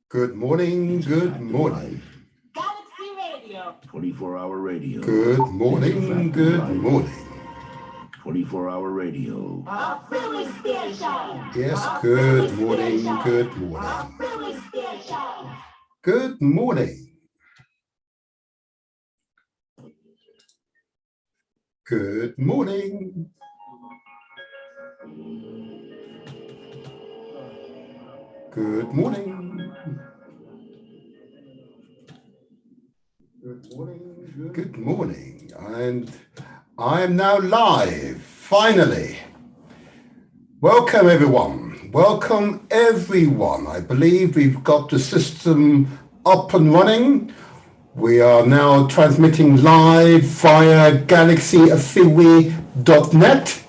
Good morning, good morning. Galaxy Radio. 24-hour radio. Good morning, good morning. 24-hour radio. A Philly station. Yes, good morning, good A morning. Philly station. Good morning. Good morning. Good morning. Good morning. Good morning. And I am now live, finally. Welcome, everyone. Welcome, everyone. I believe we've got the system up and running. We are now transmitting live via galaxyafiwi.net.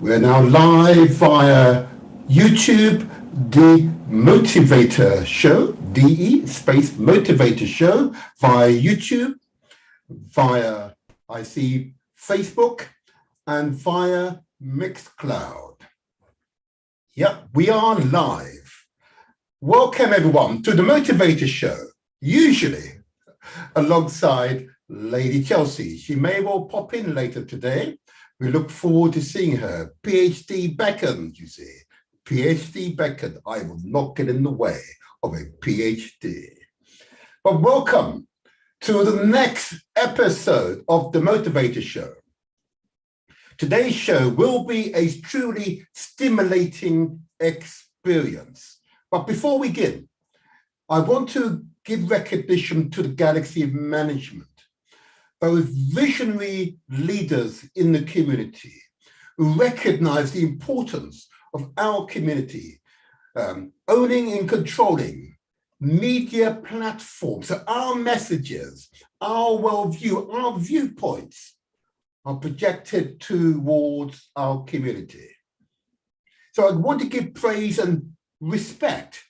We're now live via YouTube, The Motivator Show, DE space Motivator Show, via YouTube, via, I see, Facebook, and via Mixcloud. Yep, we are live. Welcome, everyone, to The Motivator Show, usually alongside Lady Chelsea. She may well pop in later today. We look forward to seeing her. PhD beckons, you see. PhD beckons. I will not get in the way of a PhD. But welcome to the next episode of The Motivator Show. Today's show will be a truly stimulating experience. But before we begin, I want to give recognition to the Galaxy of Management, those visionary leaders in the community who recognize the importance of our community, owning and controlling media platforms. So our messages, our worldview, our viewpoints are projected towards our community. So I want to give praise and respect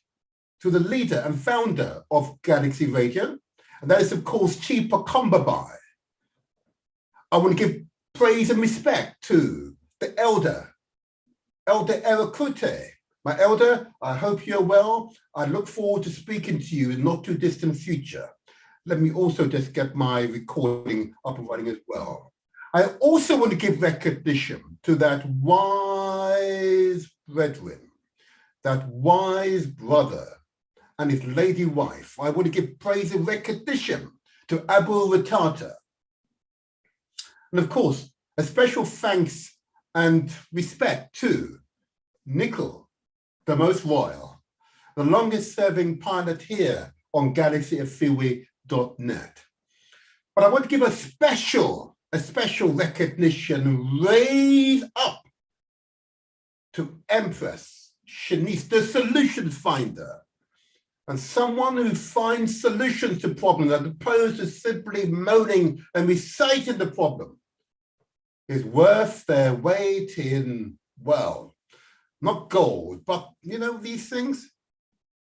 to the leader and founder of Galaxy Radio, and that is, of course, Chipa Kombabai. I want to give praise and respect to the Elder Erakute. My elder, I hope you're well. I look forward to speaking to you in not too distant future. Let me also just get my recording up and running as well. I also want to give recognition to that wise brethren, that wise brother, and his lady wife. I want to give praise and recognition to Abu Ratata. And of course, a special thanks and respect to Nickel, the most royal, the longest serving pilot here on galaxyafiwi.net. But I want to give a special recognition, raise up to Empress Shanice, the solutions finder, and someone who finds solutions to problems as opposed to simply moaning and reciting the problem is worth their weight in, well, not gold, but, you know, these things,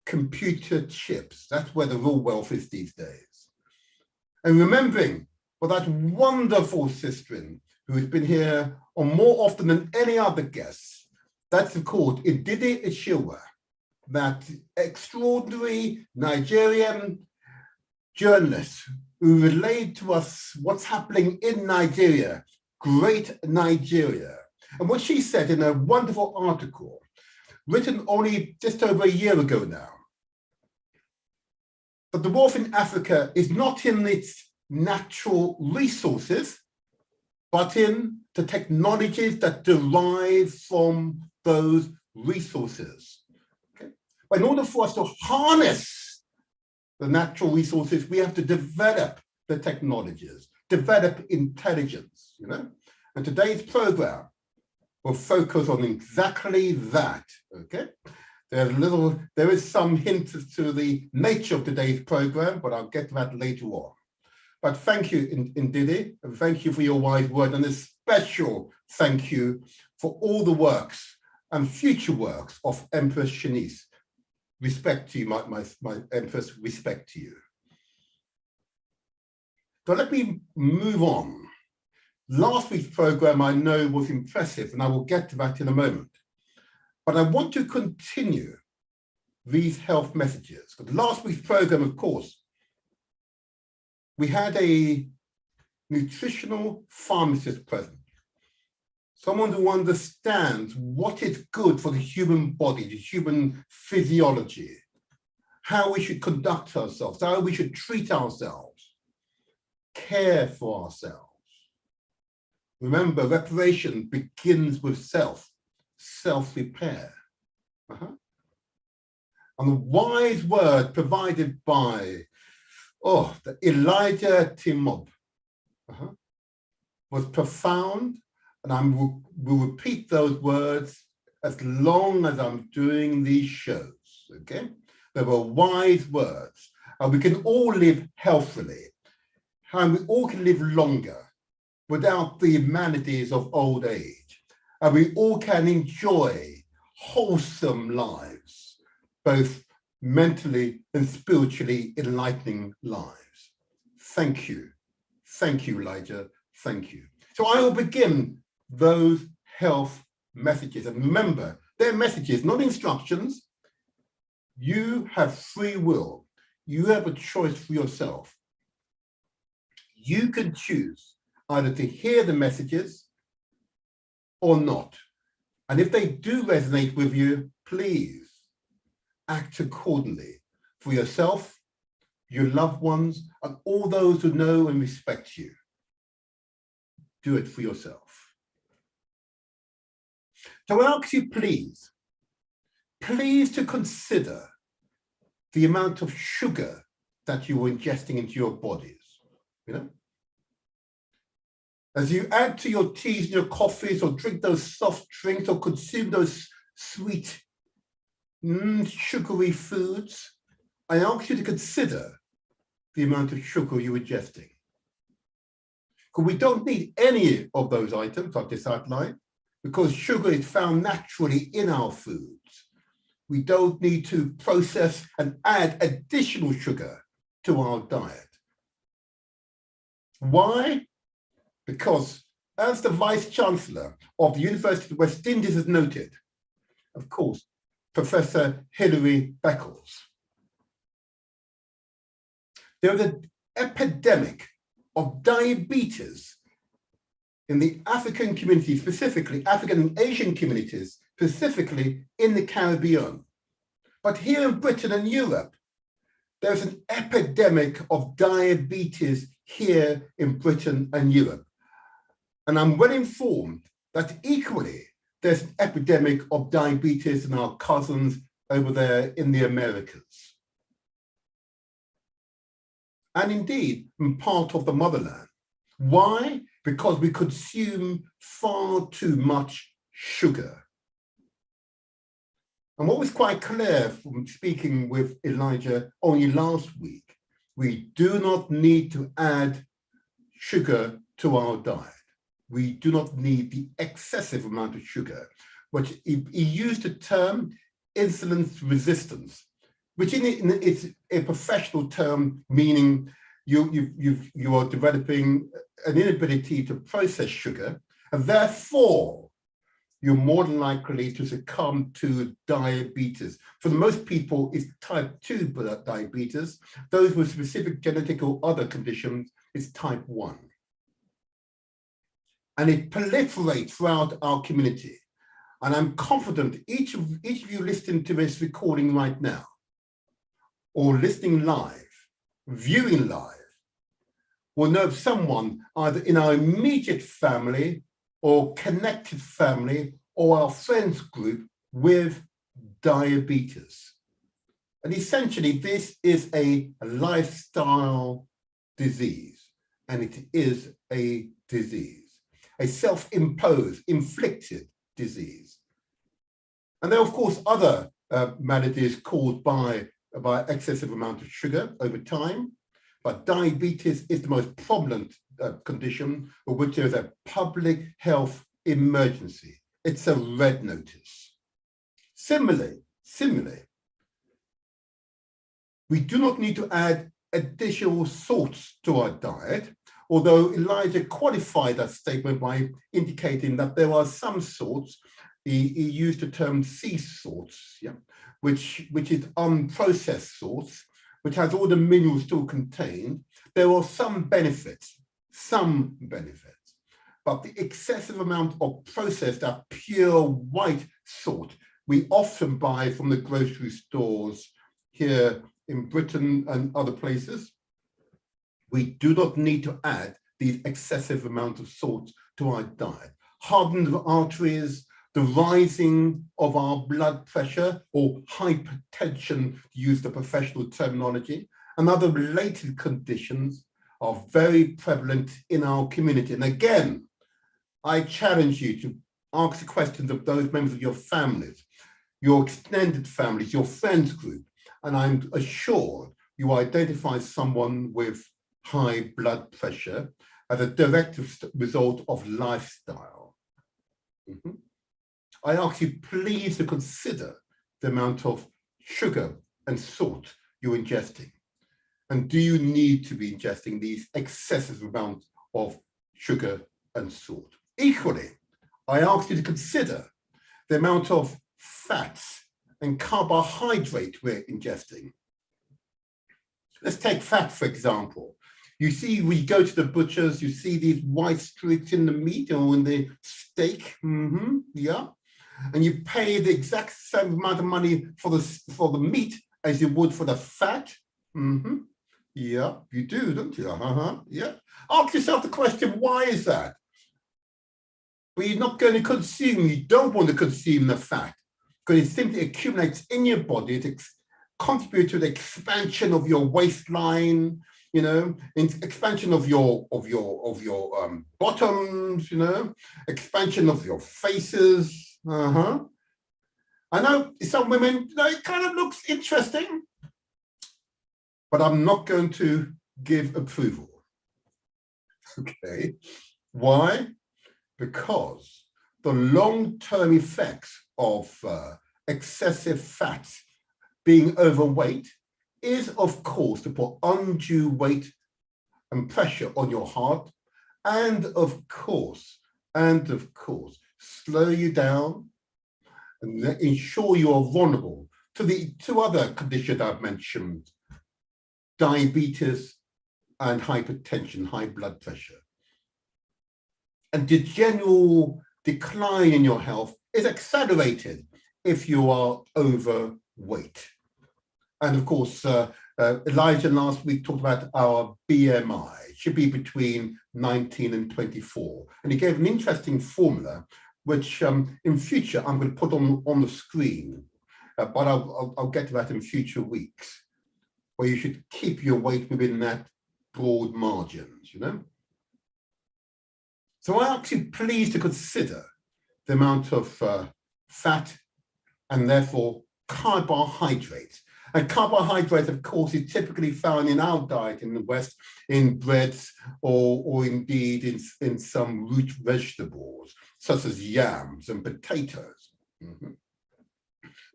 computer chips. That's where the real wealth is these days. And remembering for that wonderful sister who has been here on more often than any other guest, that's called Idide Ishiwa, that extraordinary Nigerian journalist who relayed to us what's happening in Nigeria, great Nigeria. And what she said in a wonderful article, written only just over a year ago now, that the wealth in Africa is not in its natural resources, but in the technologies that derive from those resources. But in order for us to harness the natural resources, we have to develop the technologies, develop intelligence, you know? And today's program will focus on exactly that, okay? There is some hint to the nature of today's program, but I'll get to that later on. But thank you, Ndidi, and thank you for your wise word, and a special thank you for all the works and future works of Empress Shanice. Respect to you, my Empress, respect to you. So let me move on. Last week's program, I know, was impressive, and I will get to that in a moment. But I want to continue these health messages. But last week's program, of course, we had a nutritional pharmacist present, someone who understands what is good for the human body, the human physiology, how we should conduct ourselves, how we should treat ourselves, care for ourselves. Remember, reparation begins with self-repair. And the wise word provided by the Elijah Timob was profound, and I will repeat those words as long as I'm doing these shows, okay? They were wise words, and we can all live healthily, and we all can live longer without the amenities of old age, and we all can enjoy wholesome lives, both mentally and spiritually enlightening lives. Thank you. Thank you, Elijah. Thank you. So I will begin those health messages. And remember, they're messages, not instructions. You have free will. You have a choice for yourself. You can choose either to hear the messages or not. And if they do resonate with you, please act accordingly for yourself, your loved ones, and all those who know and respect you. Do it for yourself. So I ask you, please to consider the amount of sugar that you are ingesting into your bodies, you know? As you add to your teas and your coffees, or drink those soft drinks, or consume those sweet, sugary foods, I ask you to consider the amount of sugar you're ingesting. Because we don't need any of those items I've just outlined, because sugar is found naturally in our foods. We don't need to process and add additional sugar to our diet. Why? Because, as the Vice Chancellor of the University of the West Indies has noted, of course, Professor Hilary Beckles, there is an epidemic of diabetes in the African community, specifically African and Asian communities, specifically in the Caribbean. But here in Britain and Europe, there's an epidemic of diabetes here in Britain and Europe. And I'm well informed that equally there's an epidemic of diabetes in our cousins over there in the Americas. And indeed, in part of the motherland. Why? Because we consume far too much sugar. And what was quite clear from speaking with Elijah only last week, we do not need to add sugar to our diet. We do not need the excessive amount of sugar, which he used the term insulin resistance, which it's a professional term, meaning you are developing an inability to process sugar, and therefore you're more than likely to succumb to diabetes. For most people, it's type 2 diabetes. Those with specific genetic or other conditions, it's type 1. And it proliferates throughout our community. And I'm confident each of you listening to this recording right now, or listening live, viewing live, will know of someone either in our immediate family or connected family or our friends group with diabetes. And essentially, this is a lifestyle disease, and it is a disease, a self-imposed, inflicted disease. And there are, of course, other maladies caused by excessive amount of sugar over time, but diabetes is the most prominent condition for which there is a public health emergency. It's a red notice. Similarly, we do not need to add additional salts to our diet, although Elijah qualified that statement by indicating that there are some salts he used the term sea salts, yeah, which is unprocessed salts, which has all the minerals still contained. There are some benefits, but the excessive amount of processed, that pure white salt we often buy from the grocery stores here in Britain and other places, we do not need to add these excessive amounts of salt to our diet. Hardened arteries, the rising of our blood pressure or hypertension, to use the professional terminology, and other related conditions are very prevalent in our community. And again, I challenge you to ask the questions of those members of your families, your extended families, your friends group, and I'm assured you identify someone with high blood pressure as a direct result of lifestyle. I ask you please to consider the amount of sugar and salt you're ingesting. And do you need to be ingesting these excessive amounts of sugar and salt? Equally, I ask you to consider the amount of fats and carbohydrate we're ingesting. Let's take fat, for example. You see, we go to the butchers, you see these white streaks in the meat or in the steak, yeah, and you pay the exact same amount of money for the meat as you would for the fat. Yeah, you do, don't you? Yeah. Ask yourself the question, why is that? But you're not going to consume, you don't want to consume the fat because it simply accumulates in your body. It contributes to the expansion of your waistline, you know, expansion of your bottoms, you know, expansion of your faces. I know some women, you know, it kind of looks interesting, but I'm not going to give approval. Okay, why? Because the long-term effects of excessive fat, being overweight, is of course to put undue weight and pressure on your heart, and of course, slow you down and ensure you are vulnerable to the two other conditions I've mentioned, diabetes and hypertension, high blood pressure. And the general decline in your health is accelerated if you are overweight. And of course, Elijah last week talked about our BMI. It should be between 19 and 24. And he gave an interesting formula, which in future I'm going to put on the screen, but I'll get to that in future weeks, where you should keep your weight within that broad margins, you know. So I ask you please to consider the amount of fat and therefore carbohydrates. And carbohydrates, of course, is typically found in our diet in the West, in breads or indeed in some root vegetables, such as yams and potatoes,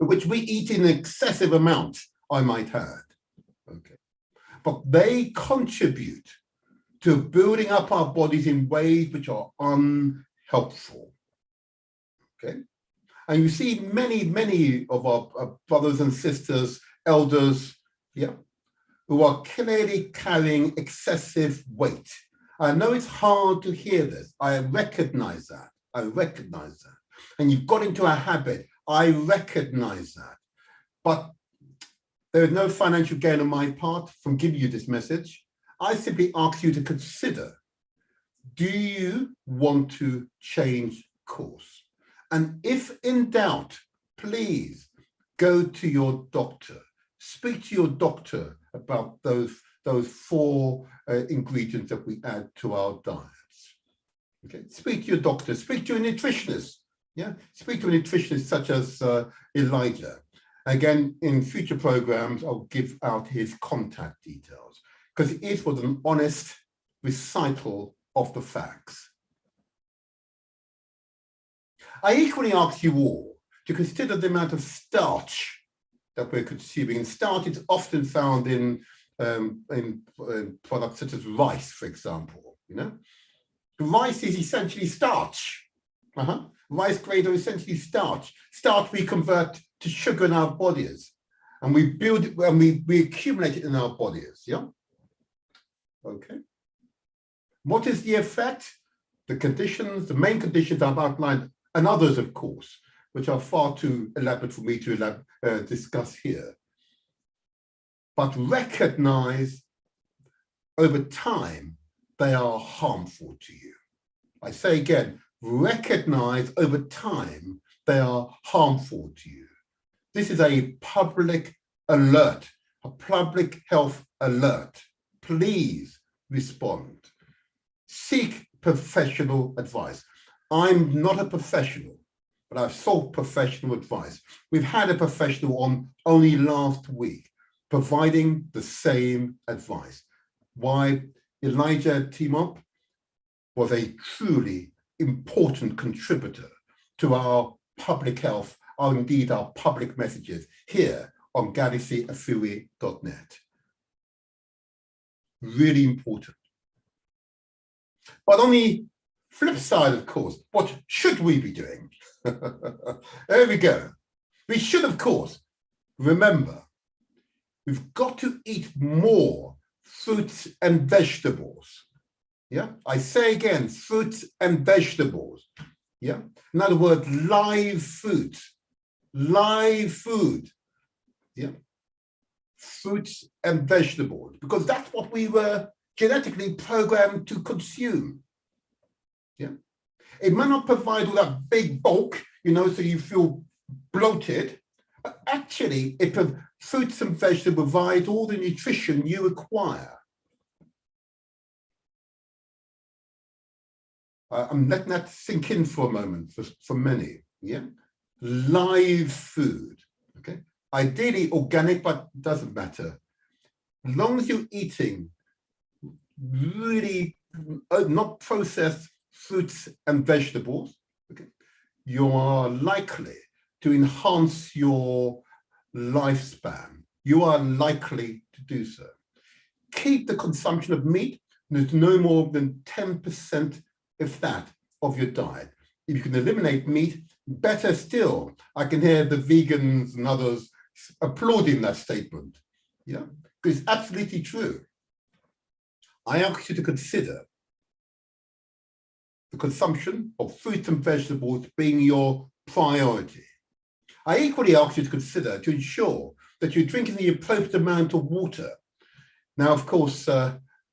which we eat in excessive amounts, I might add. Okay. But they contribute to building up our bodies in ways which are unhelpful. Okay. And you see many of our brothers and sisters, elders, yeah, who are clearly carrying excessive weight. I know it's hard to hear this. I recognize that. And you've got into a habit. I recognize that. But there is no financial gain on my part from giving you this message. I simply ask you to consider, do you want to change course? And if in doubt, please go to your doctor. Speak to your doctor about those 4 ingredients that we add to our diets. Okay, speak to your doctor. Speak to a nutritionist. Yeah, speak to a nutritionist such as Elijah. Again, in future programs, I'll give out his contact details because it was an honest recital of the facts. I equally ask you all to consider the amount of starch that we're consuming. And starch is often found in products such as rice, for example. You know, rice is essentially starch. Rice grains are essentially starch. Starch we convert to sugar in our bodies, and we build it and we accumulate it in our bodies. Yeah. Okay. What is the effect? The conditions, the main conditions I've outlined, and others, of course, which are far too elaborate for me to discuss here. But recognize over time they are harmful to you. I say again, recognize over time they are harmful to you. This is a public alert, a public health alert. Please respond. Seek professional advice. I'm not a professional, but I've sought professional advice. We've had a professional on only last week providing the same advice. Why Elijah Timop was a truly important contributor to our public health, or indeed our public messages here on galaxyafui.net. Really important. But on the flip side, of course, what should we be doing? There we go. We should, of course, remember, we've got to eat more fruits and vegetables. Yeah, I say again, fruits and vegetables. Yeah, in other words, live food. Yeah, fruits and vegetables, because that's what we were genetically programmed to consume. Yeah, it might not provide all that big bulk, you know, so you feel bloated, but actually, fruits and vegetables provide all the nutrition you require. I'm letting that sink in for a moment for many. Yeah, live food. Okay, ideally organic, but doesn't matter. As long as you're eating really not processed fruits and vegetables, okay, you are likely to enhance your lifespan. You are likely to do so. Keep the consumption of meat. There's no more than 10%, if that, of your diet. If you can eliminate meat, better still. I can hear the vegans and others applauding that statement. Yeah, because it's absolutely true. I ask you to consider the consumption of fruits and vegetables being your priority. I equally ask you to consider to ensure that you're drinking the appropriate amount of water. Now, of course,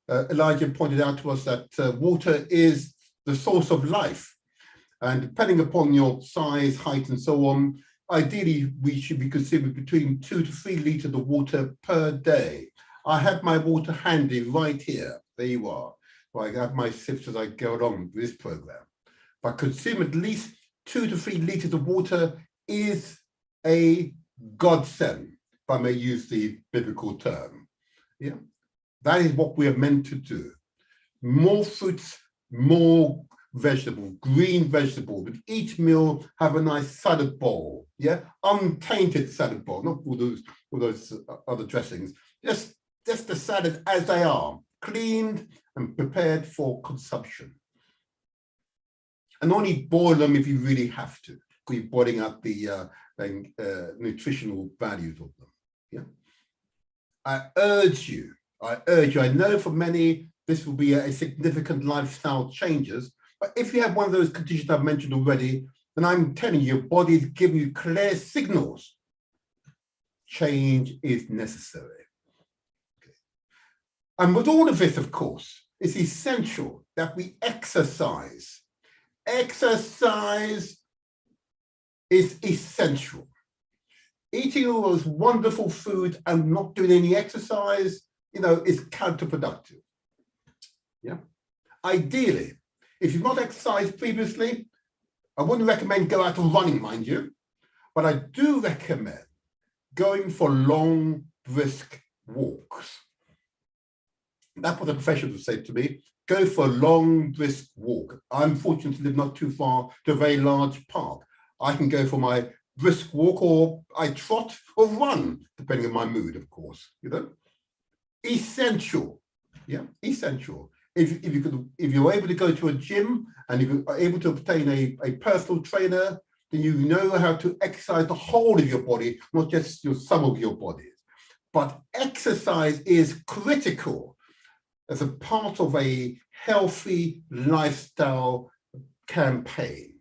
Elijah pointed out to us that water is the source of life. And depending upon your size, height, and so on, ideally, we should be consuming between 2 to 3 liters of water per day. I have my water handy right here. There you are. Well, I have my sips as I go along with this program. But consume at least 2 to 3 liters of water is a godsend, if I may use the biblical term. Yeah, that is what we are meant to do. More fruits, more vegetables, green vegetables. With each meal, have a nice salad bowl. Yeah, untainted salad bowl, not all those other dressings. Just the salad as they are, cleaned and prepared for consumption. And only boil them if you really have to, because you're boiling out the nutritional values of them. Yeah, I urge you, I know for many, this will be a significant lifestyle changes, but if you have one of those conditions I've mentioned already, then I'm telling you, your body is giving you clear signals. Change is necessary. Okay. And with all of this, of course, it's essential that we exercise. Exercise is essential. Eating all those wonderful food and not doing any exercise, you know, is counterproductive. Yeah. Ideally, if you've not exercised previously, I wouldn't recommend go out and running, mind you, but I do recommend going for long, brisk walks. That's what the professionals say to me. Go for a long, brisk walk. I'm fortunate to live not too far to a very large park. I can go for my brisk walk, or I trot or run, depending on my mood, of course, you know. Essential, yeah, essential. If you're able to go to a gym and if you are able to obtain a personal trainer, then you know how to exercise the whole of your body, not just some of your bodies. But exercise is critical as a part of a healthy lifestyle campaign.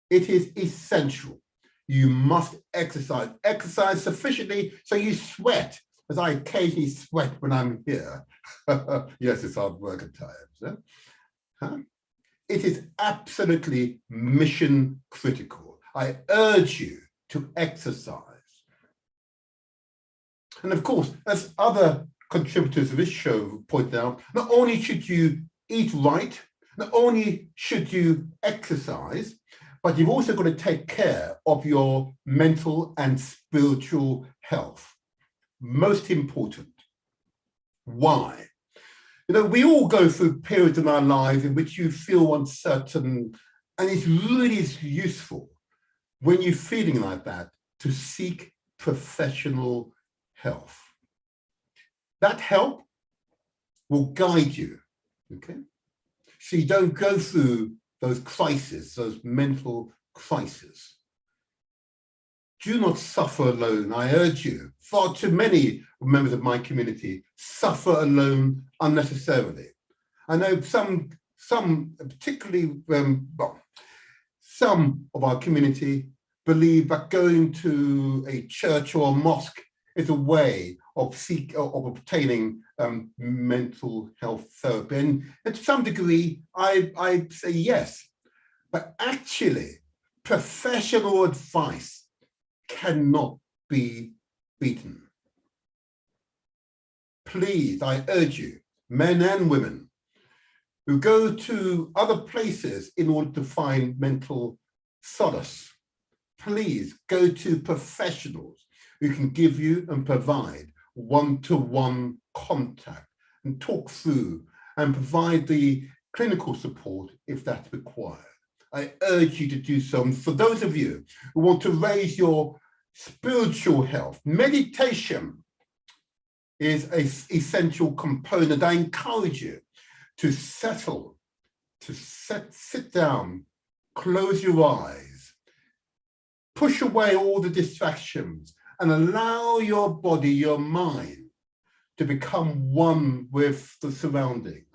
It is essential. You must exercise sufficiently so you sweat, as I occasionally sweat when I'm here. Yes, it's hard work at times. Huh? It is absolutely mission critical. I urge you to exercise. And of course, as other contributors of this show pointed out, not only should you eat right, not only should you exercise, but you've also got to take care of your mental and spiritual health. Most important. Why? We all go through periods in our lives in which you feel uncertain, and it's really useful when you're feeling like that to seek professional health. That help will guide you, okay? So you don't go through those crises, those mental crises. Do not suffer alone. I urge you. Far too many members of my community suffer alone unnecessarily. I know some particularly, some of our community believe that going to a church or a mosque is a way of obtaining mental health therapy. And to some degree, I say yes. But actually, professional advice cannot be beaten. Please, I urge you, men and women who go to other places in order to find mental solace, please go to professionals who can give you and provide one-to-one contact and talk through and provide the clinical support if that's required. I urge you to do so. And for those of you who want to raise your spiritual health, meditation is an essential component. I encourage you to settle, to sit down, close your eyes, push away all the distractions, and allow your body, your mind, to become one with the surroundings.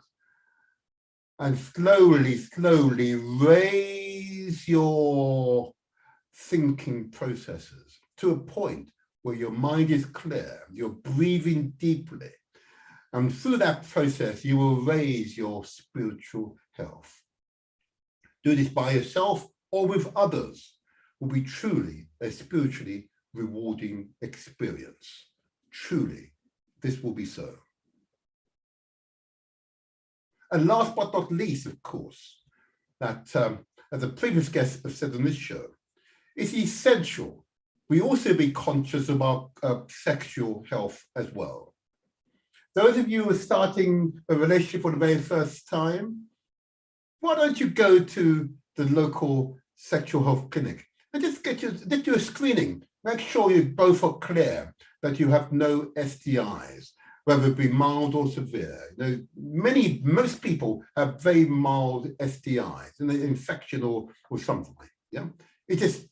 And slowly, slowly raise your thinking processes to a point where your mind is clear, you're breathing deeply. And through that process, you will raise your spiritual health. Do this by yourself or with others will be truly a spiritually rewarding experience. Truly, this will be so. And last but not least, of course, that as the previous guests have said on this show, it's essential we also be conscious of our sexual health as well. Those of you who are starting a relationship for the very first time, why don't you go to the local sexual health clinic and just do a screening. Make sure you both are clear that you have no STIs, whether it be mild or severe. Most people have very mild STIs, an infection or something. Yeah, it's just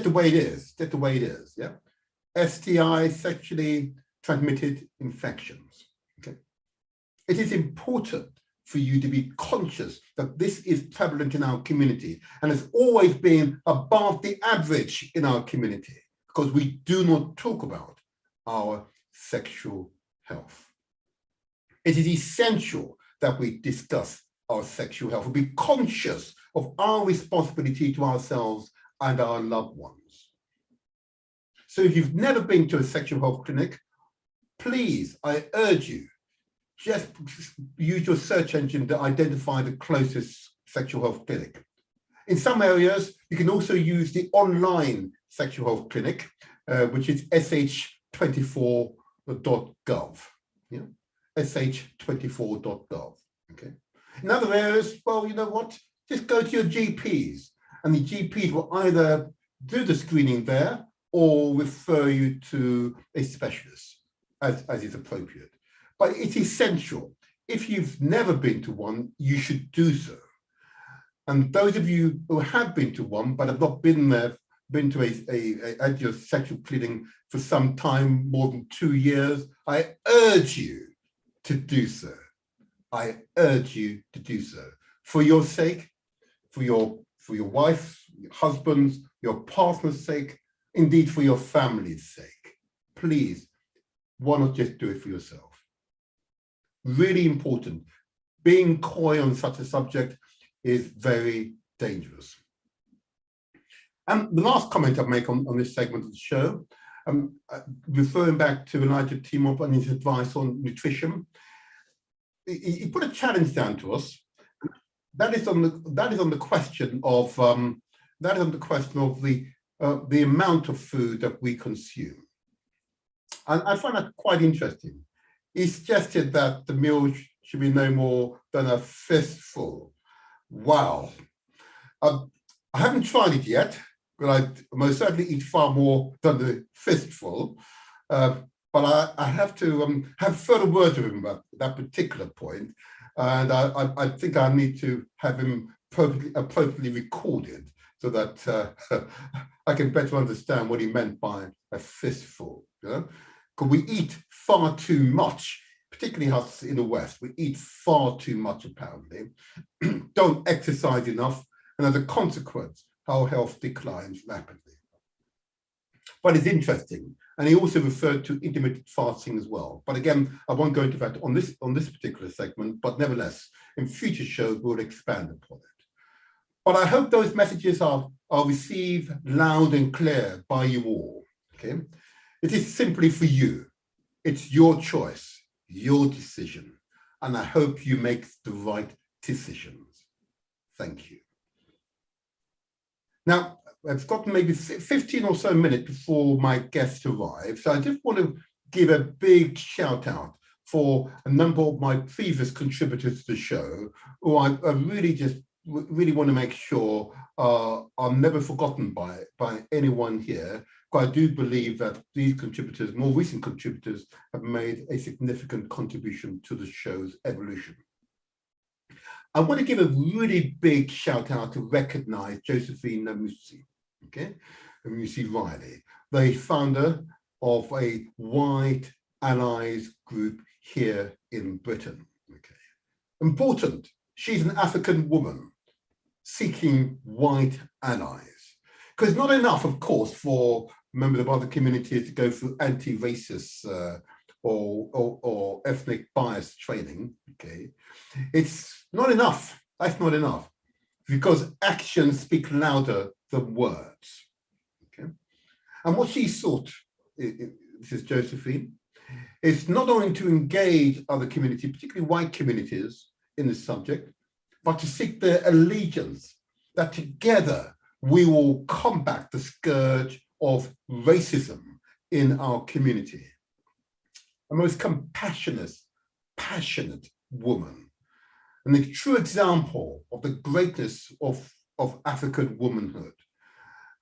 the way it is. Just the way it is. Yeah, STIs, sexually transmitted infections. Okay, it is important for you to be conscious that this is prevalent in our community and has always been above the average in our community because we do not talk about our sexual health. It is essential that we discuss our sexual health and be conscious of our responsibility to ourselves and our loved ones. So if you've never been to a sexual health clinic, please, I urge you, just use your search engine to identify the closest sexual health clinic. In some areas, you can also use the online sexual health clinic, which is sh24.gov. Yeah? sh24.gov. Okay. In other areas, well, you know what? Just go to your GPs, and the GPs will either do the screening there or refer you to a specialist as is appropriate. But it's essential. if you've never been to one, you should do so. And those of you who have been to one but have not been there, been to a annual sexual clinic for some time, more than 2 years, I urge you to do so. I urge you to do so for your sake, for your wife's, your husband's, your partner's sake, indeed for your family's sake. Please, why not just do it for yourself? Really important. Being coy on such a subject is very dangerous. And the last comment I'll make on this segment of the show, referring back to Elijah Timop and his advice on nutrition, he put a challenge down to us. That is on the question of the amount of food that we consume. And I find that quite interesting. He suggested that the meal should be no more than a fistful. Wow. I haven't tried it yet, but I most certainly eat far more than the fistful. But I have to have further words with him about that particular point. And I think I need to have him appropriately recorded so that I can better understand what he meant by a fistful. You know? Because we eat far too much, particularly us in the West. We eat far too much, apparently, don't exercise enough, and as a consequence, our health declines rapidly. But it's interesting. And he also referred to intermittent fasting as well. But again, I won't go into that on this particular segment, but nevertheless, in future shows, we'll expand upon it. But I hope those messages are received loud and clear by you all, okay? It is simply for you. It's your choice, your decision. And I hope you make the right decisions. Thank you. Now, I've got maybe 15 or so minutes before my guest arrives. So I just want to give a big shout out for a number of my previous contributors to the show, who I really want to make sure are never forgotten by anyone here. But I do believe that these contributors, more recent contributors, have made a significant contribution to the show's evolution. I want to give a really big shout out to recognize Josephine Namusi, okay, Namusi Riley, the founder of a White Allies group here in Britain. Okay, important. She's an African woman seeking white allies, because it's not enough, of course, for members of other communities to go through anti-racist or ethnic bias training. Okay, it's not enough. That's not enough, because actions speak louder than words. Okay, and what she sought, this is Josephine, is not only to engage other communities, particularly white communities, in this subject, but to seek their allegiance, that together we will combat the scourge of racism in our community. A most compassionate, passionate woman, and a true example of the greatness of African womanhood,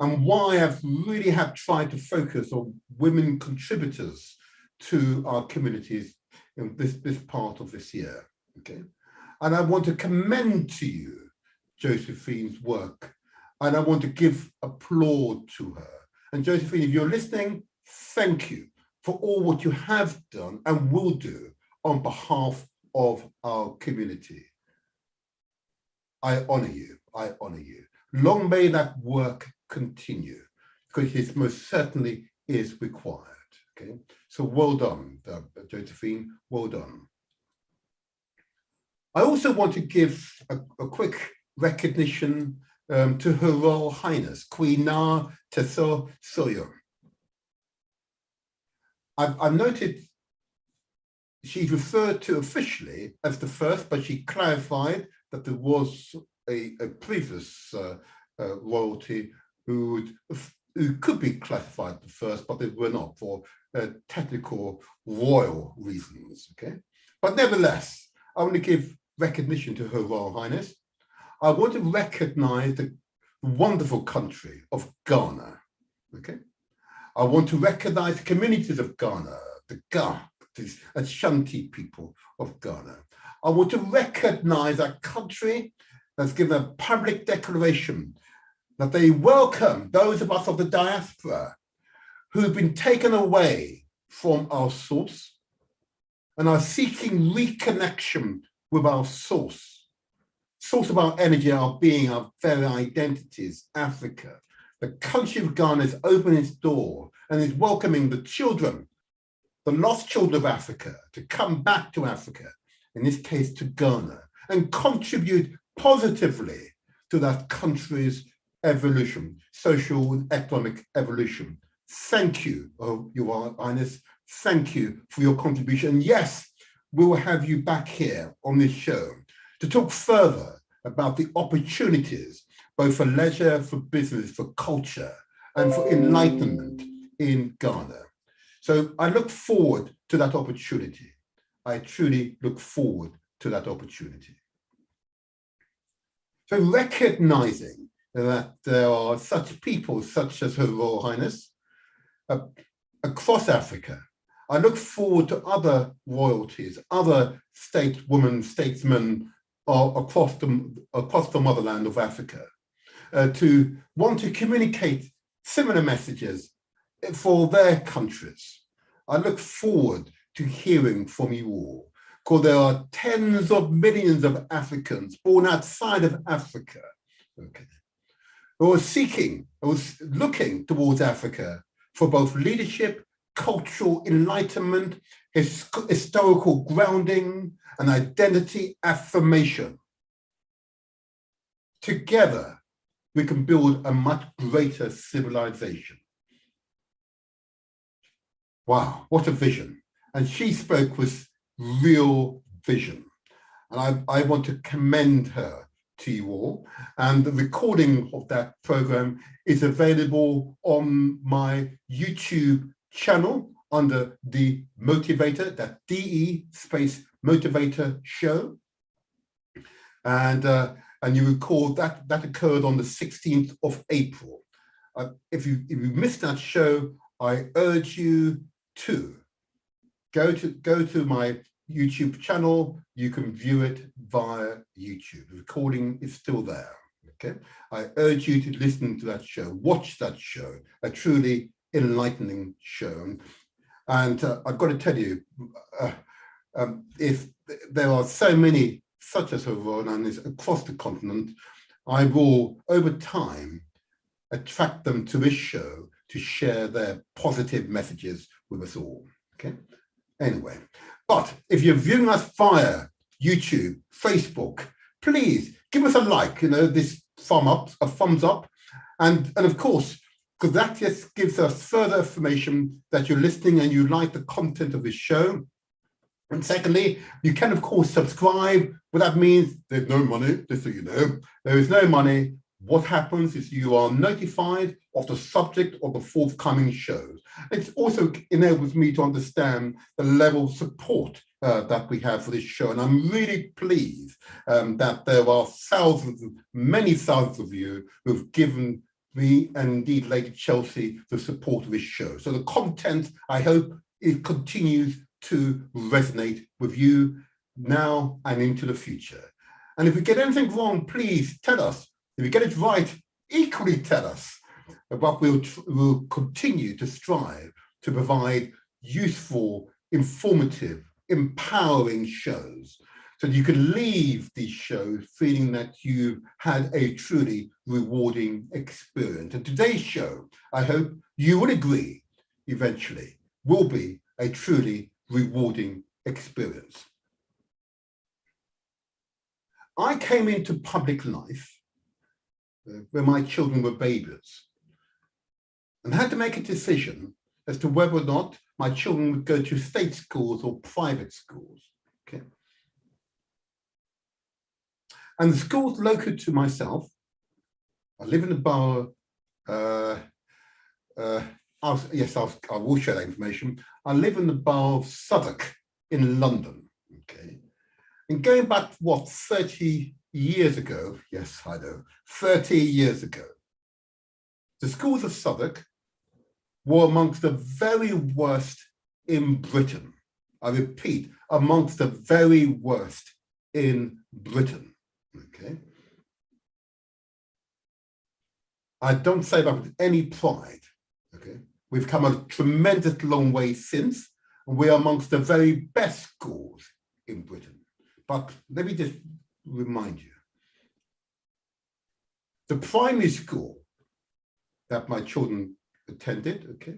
and why I've really have tried to focus on women contributors to our communities in this part of this year. Okay, and I want to commend to you Josephine's work, and I want to give applause to her. And Josephine, if you're listening, thank you for all what you have done and will do on behalf of our community. I honor you. I honor you. Long may that work continue, because it most certainly is required. Okay, so well done, Josephine. Well done. I also want to give a quick recognition to Her Royal Highness, Queen Na Teso Soyo. I've noted she's referred to officially as the first, but she clarified that there was a previous royalty who could be classified the first, but they were not for technical royal reasons. Okay, but nevertheless, I want to give recognition to Her Royal Highness. I want to recognize the wonderful country of Ghana. Okay, I want to recognize the communities of Ghana, the Ga, the Ashanti people of Ghana. I want to recognize a country that's given a public declaration that they welcome those of us of the diaspora who've been taken away from our source and are seeking reconnection with our source of our energy, our being, our very identities, Africa. The country of Ghana is opening its door and is welcoming the children, the lost children of Africa, to come back to Africa, in this case to Ghana, and contribute positively to that country's evolution, social and economic evolution. Thank you, Your Highness. Thank you for your contribution. And yes, we will have you back here on this show to talk further about the opportunities, both for leisure, for business, for culture, and for enlightenment in Ghana. So I look forward to that opportunity. I truly look forward to that opportunity. So recognizing that there are such people, such as Her Royal Highness, across Africa, I look forward to other royalties, other statesmen across the motherland of Africa, to want to communicate similar messages for their countries. I look forward to hearing from you all, because there are tens of millions of Africans born outside of Africa, okay, who are looking towards Africa for both leadership, cultural enlightenment, historical grounding, and identity affirmation. Together, we can build a much greater civilization. Wow, what a vision. And she spoke with real vision. And I want to commend her to you all. And the recording of that program is available on my YouTube channel under The Motivator, that DE space Motivator show. And you recall that occurred on the 16th of April. If you missed that show, I urge you to go to my YouTube channel. You can view it via YouTube. The recording is still there. Okay, I urge you to listen to that show, watch that show, a truly enlightening show. And I've got to tell you, if there are so many such as Her Royal Highness across the continent, I will, over time, attract them to this show to share their positive messages with us all, okay? Anyway, but if you're viewing us via YouTube, Facebook, please give us a like, this thumbs up, and of course, because that just gives us further affirmation that you're listening and you like the content of this show. And secondly, you can, of course, subscribe. What that means, there's no money, just so you know. There is no money. What happens is you are notified of the subject of the forthcoming shows. It also enables me to understand the level of support that we have for this show. And I'm really pleased that there are many thousands of you who've given me and indeed Lady Chelsea the support of this show. So the content, I hope, it continues to resonate with you now and into the future. And if we get anything wrong, please tell us. If we get it right, equally tell us. But we'll continue to strive to provide useful, informative, empowering shows, so that you can leave these shows feeling that you've had a truly rewarding experience. And today's show, I hope you will agree, eventually, will be a truly rewarding experience. I came into public life when my children were babies and had to make a decision as to whether or not my children would go to state schools or private schools. Okay. And the schools local to myself, I live in the borough, I will share that information. I live in the borough of Southwark in London, okay? And going back, 30 years ago, yes, I know, 30 years ago, the schools of Southwark were amongst the very worst in Britain. I repeat, amongst the very worst in Britain. Okay. I don't say that with any pride. Okay. We've come a tremendous long way since, and we are amongst the very best schools in Britain. But let me just remind you, the primary school that my children attended, okay,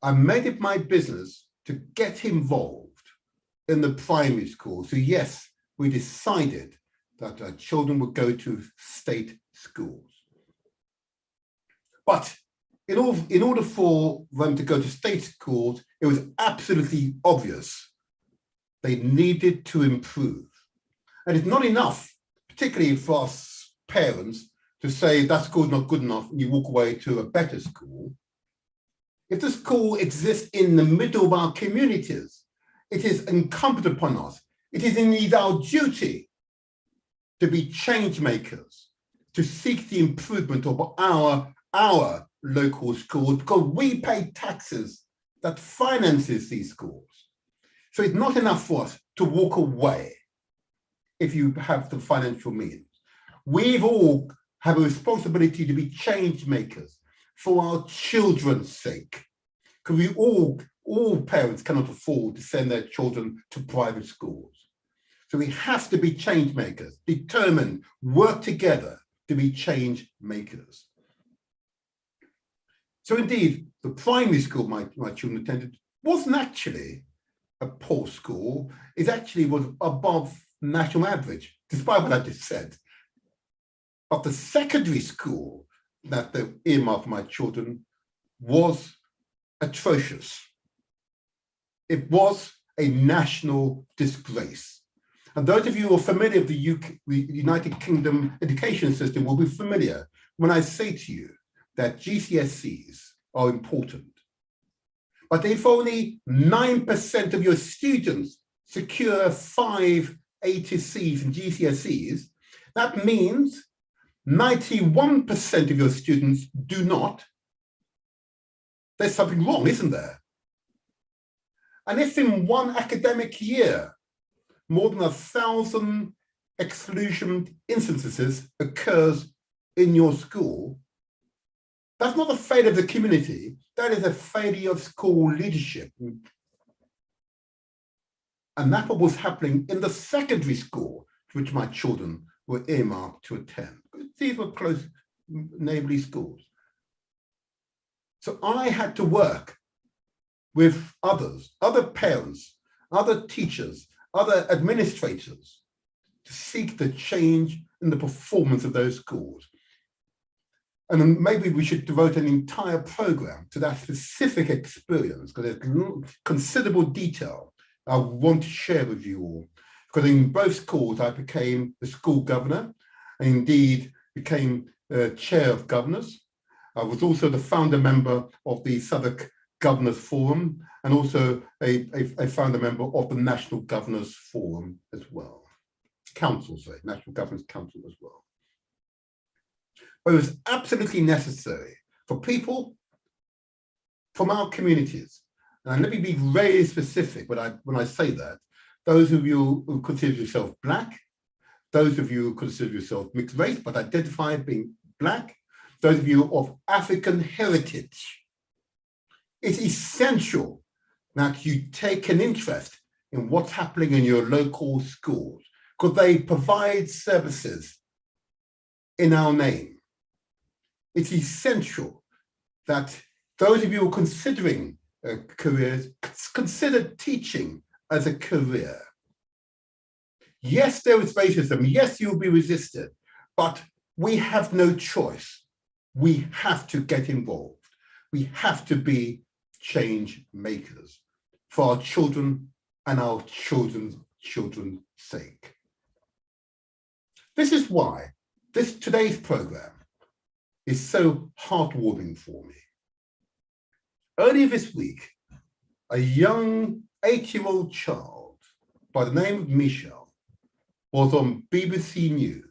I made it my business to get involved in the primary school. So yes, we decided that our children would go to state schools. But in order for them to go to state schools, it was absolutely obvious they needed to improve. And it's not enough, particularly for us parents, to say that school's not good enough and you walk away to a better school. If the school exists in the middle of our communities, it is incumbent upon us. It is indeed our duty to be change makers, to seek the improvement of our local schools, because we pay taxes that finances these schools. So it's not enough for us to walk away if you have the financial means. We've all have a responsibility to be change makers for our children's sake, because we all parents cannot afford to send their children to private schools. So we have to be change makers, determined, work together to be change makers. So indeed, the primary school my children attended wasn't actually a poor school. It actually was above national average, despite what I just said. But the secondary school that they earmarked for my children was atrocious. It was a national disgrace. And those of you who are familiar with the United Kingdom education system will be familiar when I say to you that GCSEs are important. But if only 9% of your students secure 5 A to Cs in GCSEs, that means 91% of your students do not. There's something wrong, isn't there? And if in one academic year, more than 1,000 exclusion instances occurs in your school, that's not a failure of the community, that is a failure of school leadership. And that's what was happening in the secondary school to which my children were earmarked to attend. These were close neighborly schools. So I had to work with others, other parents, other teachers, other administrators to seek the change in the performance of those schools. And then maybe we should devote an entire program to that specific experience, because there's considerable detail I want to share with you all. Because in both schools, I became the school governor, and indeed became chair of governors. I was also the founder member of the Southwark Governors Forum, and also a founder member of the National Governors Forum as well. National Governors Council as well. But it was absolutely necessary for people from our communities, and let me be very specific when I say that, those of you who consider yourself Black, those of you who consider yourself mixed race but identify as being Black, those of you of African heritage, it's essential that you take an interest in what's happening in your local schools, because they provide services in our name. It's essential that those of you who are considering careers, consider teaching as a career. Yes, there is racism. Yes, you'll be resisted, but we have no choice. We have to get involved. We have to be change makers for our children and our children's sake. This is why today's program is so heartwarming for me. Earlier this week, a young 8-year-old child by the name of Michelle was on BBC News.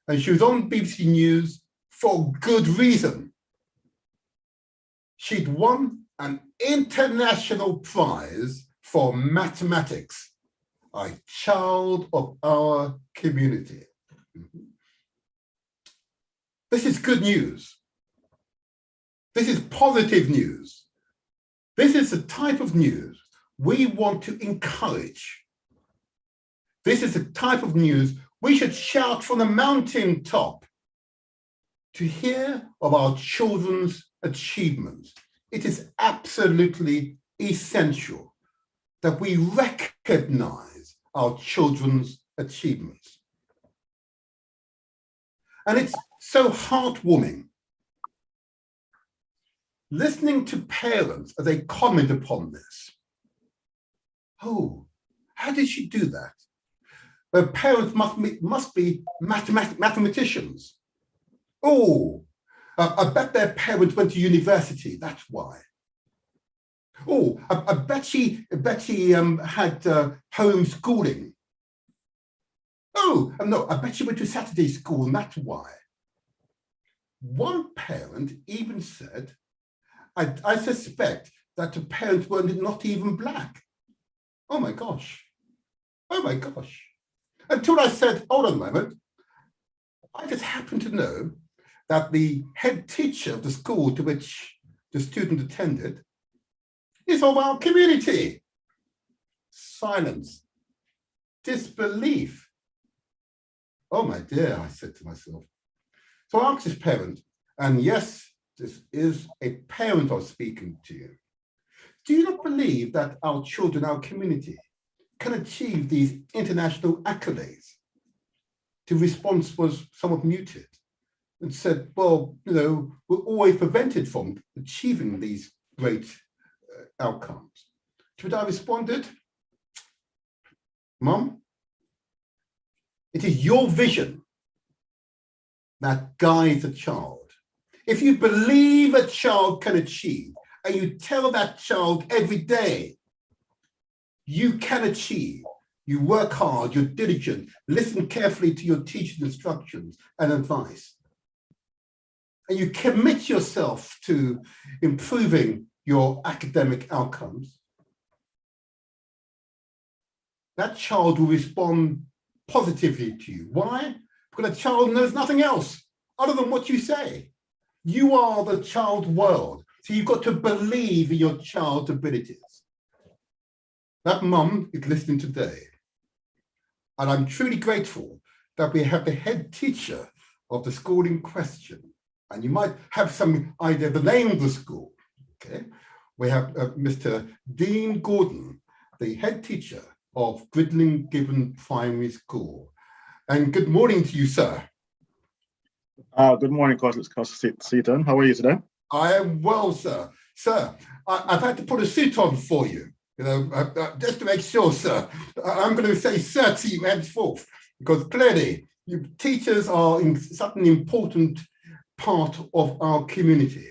And she was on BBC News for good reason. She'd won an international prize for mathematics, a child of our community. This is good news. This is positive news. This is the type of news we want to encourage. This is the type of news we should shout from the mountaintop to hear of our children's achievements. It is absolutely essential that we recognize our children's achievements. And it's so heartwarming listening to parents as they comment upon this. Oh, how did she do that? Well, parents must be mathematicians. Oh, I bet their parents went to university, that's why. Oh, I bet she had homeschooling. Oh, no, I bet she went to Saturday school, and that's why. One parent even said, I suspect that the parents were not even Black. Oh my gosh. Oh my gosh. Until I said, hold on a moment. I just happen to know that the head teacher of the school to which the student attended is of our community. Silence. Disbelief. Oh my dear, I said to myself. So I asked this parent, and yes, this is a parent I was speaking to you. Do you not believe that our children, our community, can achieve these international accolades? The response was somewhat muted and said, well, you know, we're always prevented from achieving these great outcomes. To which I responded, Mum, it is your vision that guides a child. If you believe a child can achieve, and you tell that child every day, you can achieve, you work hard, you're diligent, listen carefully to your teacher's instructions and advice, and you commit yourself to improving your academic outcomes, that child will respond positively to you. Why? Because a child knows nothing else other than what you say. You are the child world. So you've got to believe in your child's abilities. That mum is listening today. And I'm truly grateful that we have the head teacher of the school in question. And you might have some idea of the name of the school. Okay, we have Mr. Dean Gordon, the head teacher of Gridling Gibbon Primary School. And good morning to you, sir. Good morning, Seaton. How are you today? I am well, sir. Sir, I've had to put a suit on for you, you know, just to make sure, sir. I'm going to say sir to you henceforth, because clearly you teachers are in such an important part of our community.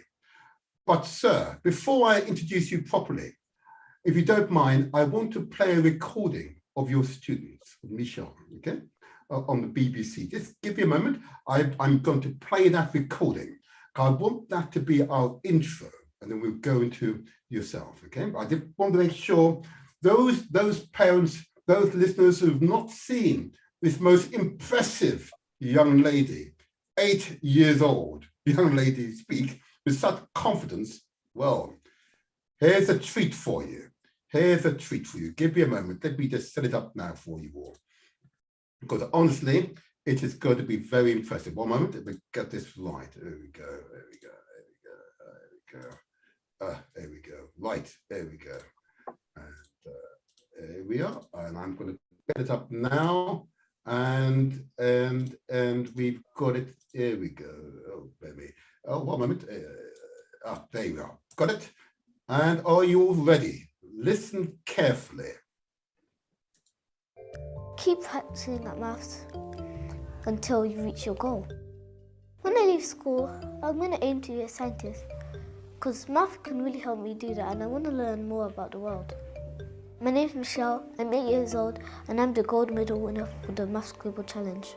But sir, before I introduce you properly, if you don't mind, I want to play a recording of your students, Michelle, okay, on the BBC. Just give me a moment. I'm going to play that recording. I want that to be our intro, and then we'll go into yourself, okay? I just want to make sure those parents, those listeners who've not seen this most impressive young lady, 8 years old, young lady speak with such confidence, well, here's a treat for you. Here's a treat for you. Give me a moment. Let me just set it up now for you all. Because honestly, it is going to be very impressive. One moment, let me get this right. There we go, there we go, there we go, there we go. There we go, right, there we go. And here we are, and I'm going to get it up now. And we've got it, here we go. Oh, baby. Oh, one moment. There you are, got it. And are you all ready? Listen carefully. Keep practicing at maths until you reach your goal. When I leave school, I'm going to aim to be a scientist because math can really help me do that, and I want to learn more about the world. My name is Michelle, I'm 8 years old, and I'm the gold medal winner for the Maths Global Challenge.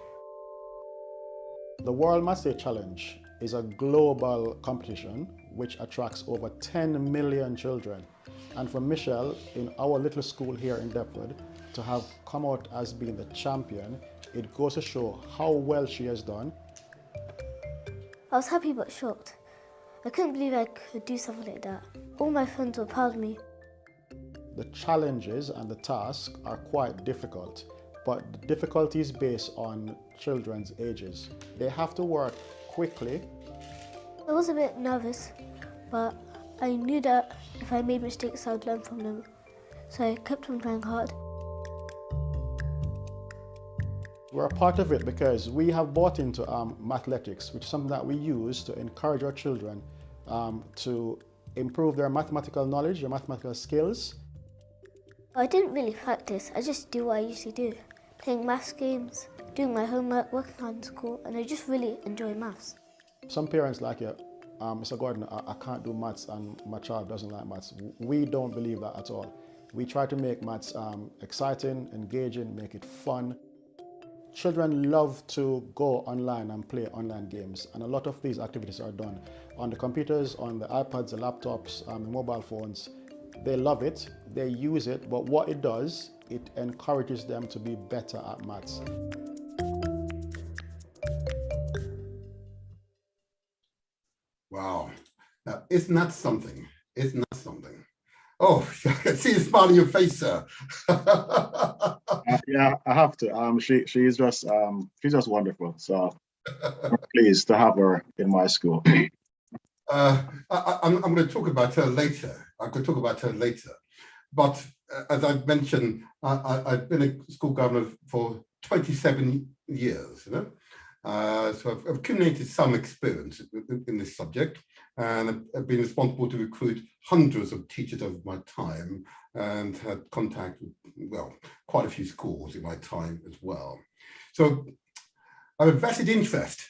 The World Maths Day Challenge is a global competition which attracts over 10 million children And for Michelle, in our little school here in Deptford, to have come out as being the champion, it goes to show how well she has done. I was happy but shocked. I couldn't believe I could do something like that. All my friends were proud of me. The challenges and the tasks are quite difficult, but the difficulty is based on children's ages. They have to work quickly. I was a bit nervous, but I knew that if I made mistakes, I'd learn from them. So I kept on trying hard. We're a part of it because we have bought into mathletics, which is something that we use to encourage our children to improve their mathematical knowledge, their mathematical skills. I didn't really practice, I just do what I usually do. Playing maths games, doing my homework, working hard in school, and I just really enjoy maths. Some parents like you, Mr. Gordon, I can't do maths and my child doesn't like maths. We don't believe that at all. We try to make maths exciting, engaging, make it fun. Children love to go online and play online games, and a lot of these activities are done on the computers, on the iPads, the laptops, mobile phones. They love it, they use it, but what it does, it encourages them to be better at maths. Wow. Now, isn't that something? Isn't that something? Oh, I can see the smile on your face, sir. Yeah, I have to. She's just wonderful. So I'm pleased to have her in my school. I'm going to talk about her later. I could talk about her later. But as I've mentioned, I've been a school governor for 27 years, you know. So I've accumulated some experience in this subject, and I've been responsible to recruit hundreds of teachers over my time and had contact with, well, quite a few schools in my time as well. So I have a vested interest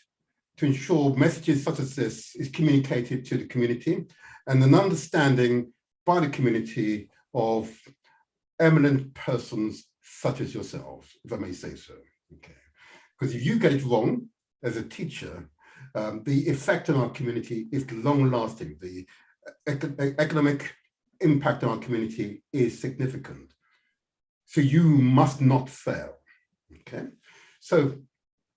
to ensure messages such as this is communicated to the community and an understanding by the community of eminent persons such as yourselves, if I may say so. Okay. Because if you get it wrong as a teacher, the effect on our community is long lasting. The economic impact on our community is significant. So you must not fail. Okay. So,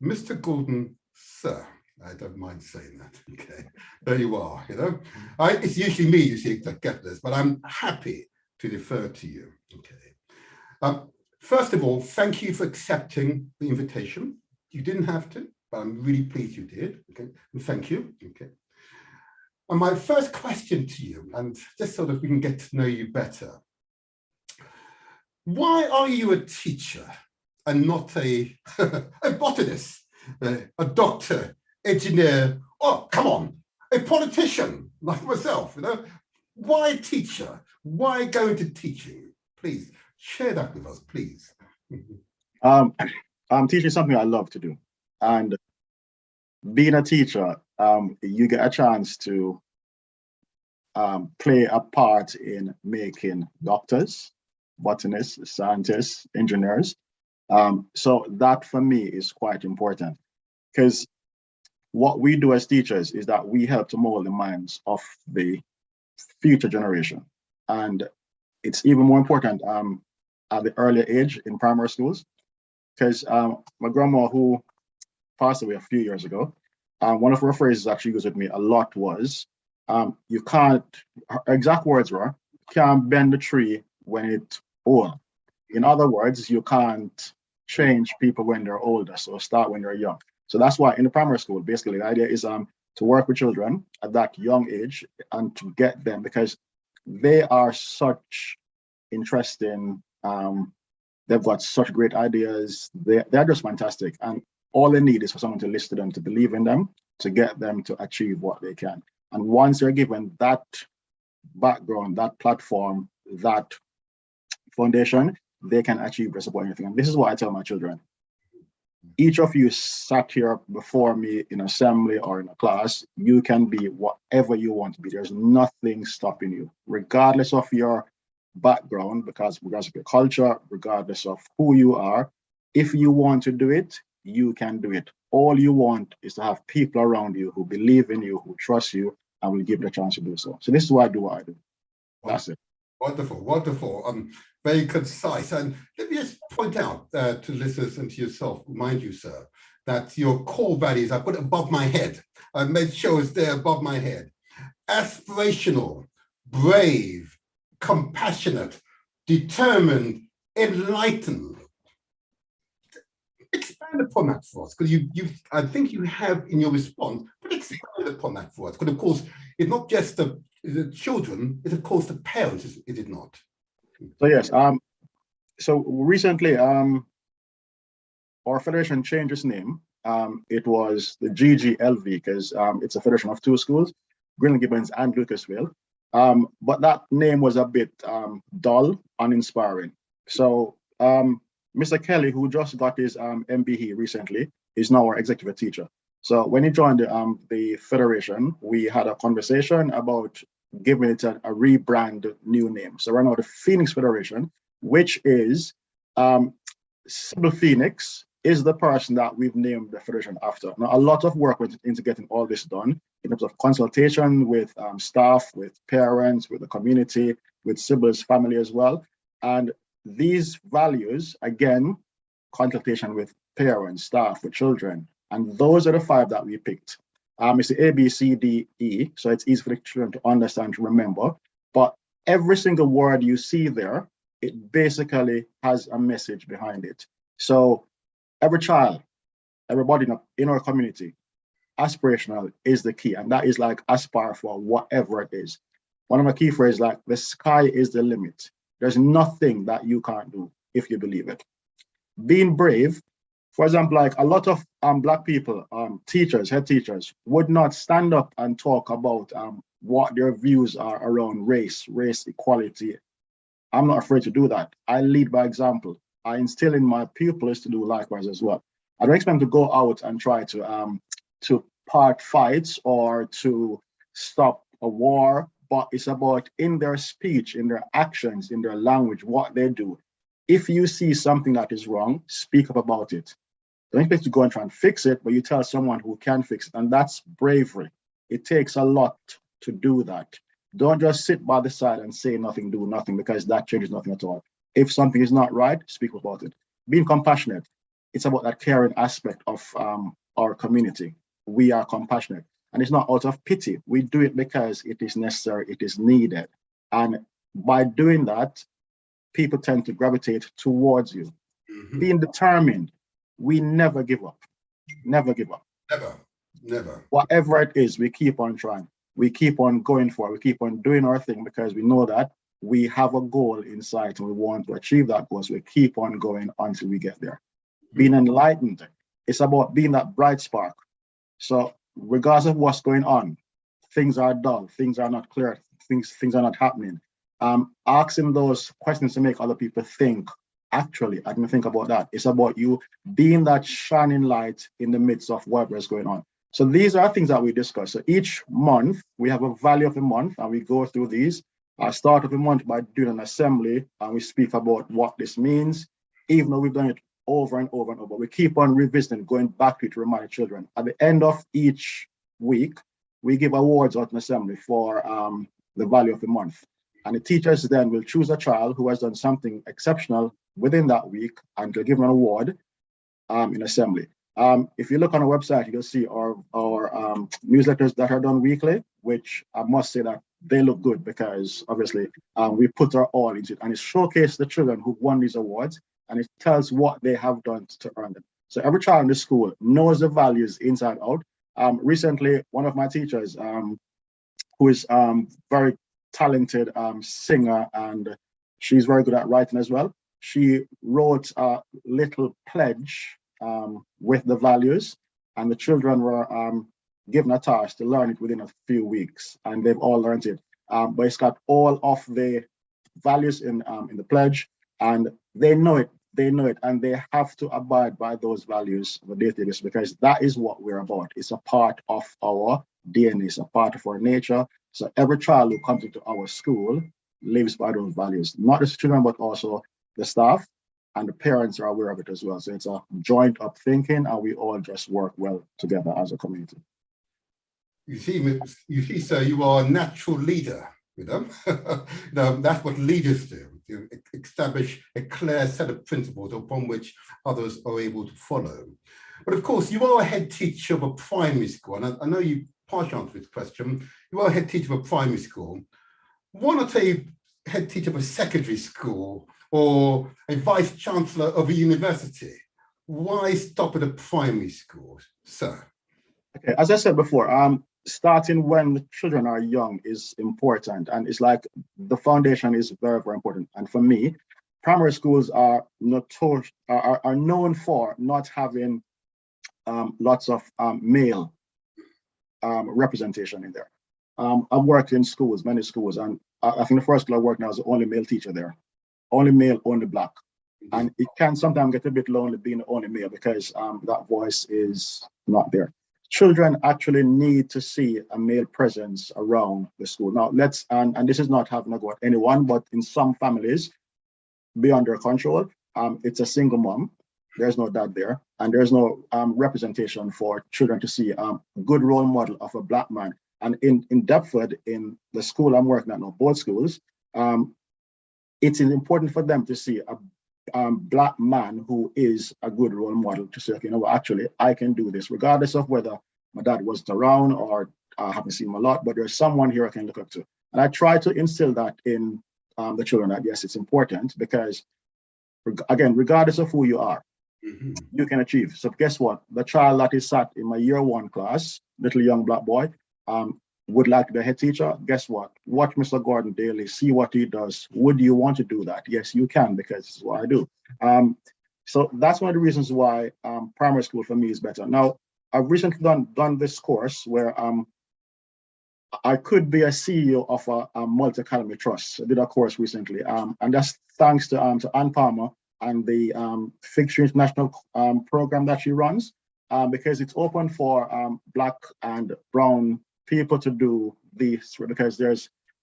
Mr. Gordon, sir, I don't mind saying that. Okay, there you are. You know, it's usually me you see that get this, but I'm happy to defer to you. Okay. First of all, thank you for accepting the invitation. You didn't have to, but I'm really pleased you did. Okay, and thank you. Okay. And my first question to you, and just so that we can get to know you better, why are you a teacher and not a botanist, a doctor, engineer, oh, come on, a politician like myself, you know? Why teacher? Why go into teaching? Please share that with us, please. Teaching is something I love to do. And being a teacher, you get a chance to play a part in making doctors, botanists, scientists, engineers. So that for me is quite important, because what we do as teachers is that we help to mold the minds of the future generation. And it's even more important at the earlier age in primary schools, because my grandma, who passed away a few years ago, one of her phrases that she used with me a lot was, you can't, her exact words were, can't bend the tree when it's old. In other words, you can't change people when they're older, so start when you're young. So that's why in the primary school, basically the idea is to work with children at that young age and to get them, because they are such interesting, they've got such great ideas, they're just fantastic. And all they need is for someone to listen to them, to believe in them, to get them to achieve what they can. And once they're given that background, that platform, that foundation, they can achieve just about anything. And this is what I tell my children. Each of you sat here before me in assembly or in a class, you can be whatever you want to be. There's nothing stopping you, regardless of your background, regardless of your culture, regardless of who you are. If you want to do it, you can do it. All you want is to have people around you who believe in you, who trust you, and will give you a chance to do so. So this is why I do what I do. That's it. Wonderful, wonderful. Very concise. And let me just point out to listeners and to yourself, remind you, sir, that your core values, I put it above my head. I made sure it's there above my head. Aspirational, brave, compassionate, determined, enlightened. Expand upon that for us, because I think you have in your response, but expand upon that for us. Because of course, it's not just the children, it's of course the parents, is it not? So yes, so recently, our federation changed its name. It was the GGLV because it's a federation of two schools, Greenland Gibbons and Lucasville. But that name was a bit dull, uninspiring. So Mr. Kelly, who just got his MBE recently, is now our executive teacher. So when he joined the federation, we had a conversation about giving it a rebrand new name. So right now the Phoenix Federation, which is Sybil Phoenix, is the person that we've named the federation after. Now, a lot of work went into getting all this done in terms of consultation with staff, with parents, with the community, with Sybil's family as well. And these values, again, consultation with parents, staff, with children, and those are the 5 that we picked. It's the A, B, C, D, E, so it's easy for the children to understand, to remember. But every single word you see there, it basically has a message behind it. So every child, everybody in our community, aspirational is the key, and that is like aspire for whatever it is. One of my key phrases, like the sky is the limit. There's nothing that you can't do if you believe it. Being brave, for example, like a lot of Black people, teachers, head teachers, would not stand up and talk about what their views are around race equality. I'm not afraid to do that. I lead by example. I instill in my pupils to do likewise as well. I don't expect them to go out and try to part fights or to stop a war, but it's about in their speech, in their actions, in their language, what they do. If you see something that is wrong, speak up about it. Don't expect to go and try and fix it, but you tell someone who can fix it, and that's bravery. It takes a lot to do that. Don't just sit by the side and say nothing, do nothing, because that changes nothing at all. If something is not right, speak about it. Being compassionate, it's about that caring aspect of our community. We are compassionate, and it's not out of pity. We do it because it is necessary, it is needed. And by doing that, people tend to gravitate towards you. Mm-hmm. Being determined, we never give up. Never give up. Never. Whatever it is, we keep on trying. We keep on going for it. We keep on doing our thing because we know that we have a goal in sight and we want to achieve that goal. So we keep on going until we get there. Being enlightened, it's about being that bright spark. So regardless of what's going on, things are dull, things are not clear, things are not happening. Asking those questions to make other people think. Actually, I didn't think about that. It's about you being that shining light in the midst of whatever is going on. So these are things that we discuss. So each month, we have a value of the month, and we go through these. I start of the month by doing an assembly, and we speak about what this means. Even though we've done it over and over and over, we keep on revisiting, going back to it to remind the children. At the end of each week, we give awards out in assembly for the value of the month. And the teachers then will choose a child who has done something exceptional within that week, and they'll give them an award in assembly. If you look on our website, you'll see our newsletters that are done weekly, which I must say that they look good because obviously we put our all into it, and it showcases the children who won these awards, and it tells what they have done to earn them. So every child in the school knows the values inside out. Recently, one of my teachers, who is very talented singer, and she's very good at writing as well, she wrote a little pledge with the values, and the children were given a task to learn it within a few weeks, and they've all learned it. But it's got all of the values in the pledge, and they know it, and they have to abide by those values on a daily basis because that is what we're about. It's a part of our DNA, it's a part of our nature. So every child who comes into our school lives by those values, not just children, but also the staff, and the parents are aware of it as well. So it's a joint up thinking, and we all just work well together as a community. You see, sir, you are a natural leader. You know, that's what leaders do. To establish a clear set of principles upon which others are able to follow. But of course, you are a head teacher of a primary school, and I know you partially answered this question. You are a head teacher of a primary school. Why not a head teacher of a secondary school or a vice chancellor of a university? Why stop at a primary school, sir? Okay, as I said before, starting when the children are young is important, and it's like the foundation is very, very important. And for me, primary schools are known for not having lots of male representation in there. I've worked in schools, many schools, and I think the first school I worked now is the only male teacher there, only male, only black. And it can sometimes get a bit lonely being the only male because that voice is not there. Children actually need to see a male presence around the school. Now, and this is not having a go at anyone, but in some families, beyond their control, it's a single mom. There's no dad there, and there's no representation for children to see a good role model of a black man. And in Deptford, in the school I'm working at now, both schools, it's important for them to see a black man who is a good role model to say, you know what, actually, I can do this, regardless of whether my dad wasn't around or I haven't seen him a lot, but there's someone here I can look up to. And I try to instill that in the children, that yes, it's important because, again, regardless of who you are, you can achieve. So guess what? The child that is sat in my year 1 class, little young black boy, would like to be a head teacher. Guess what? Watch Mr. Gordon daily, see what he does. Would you want to do that? Yes, you can, because this is what I do. So that's one of the reasons why primary school for me is better. Now, I've recently done this course where I could be a CEO of a multi-academy trust. I did a course recently, and that's thanks to Ann Palmer and the Fixture International program that she runs, because it's open for black and brown people to do this, because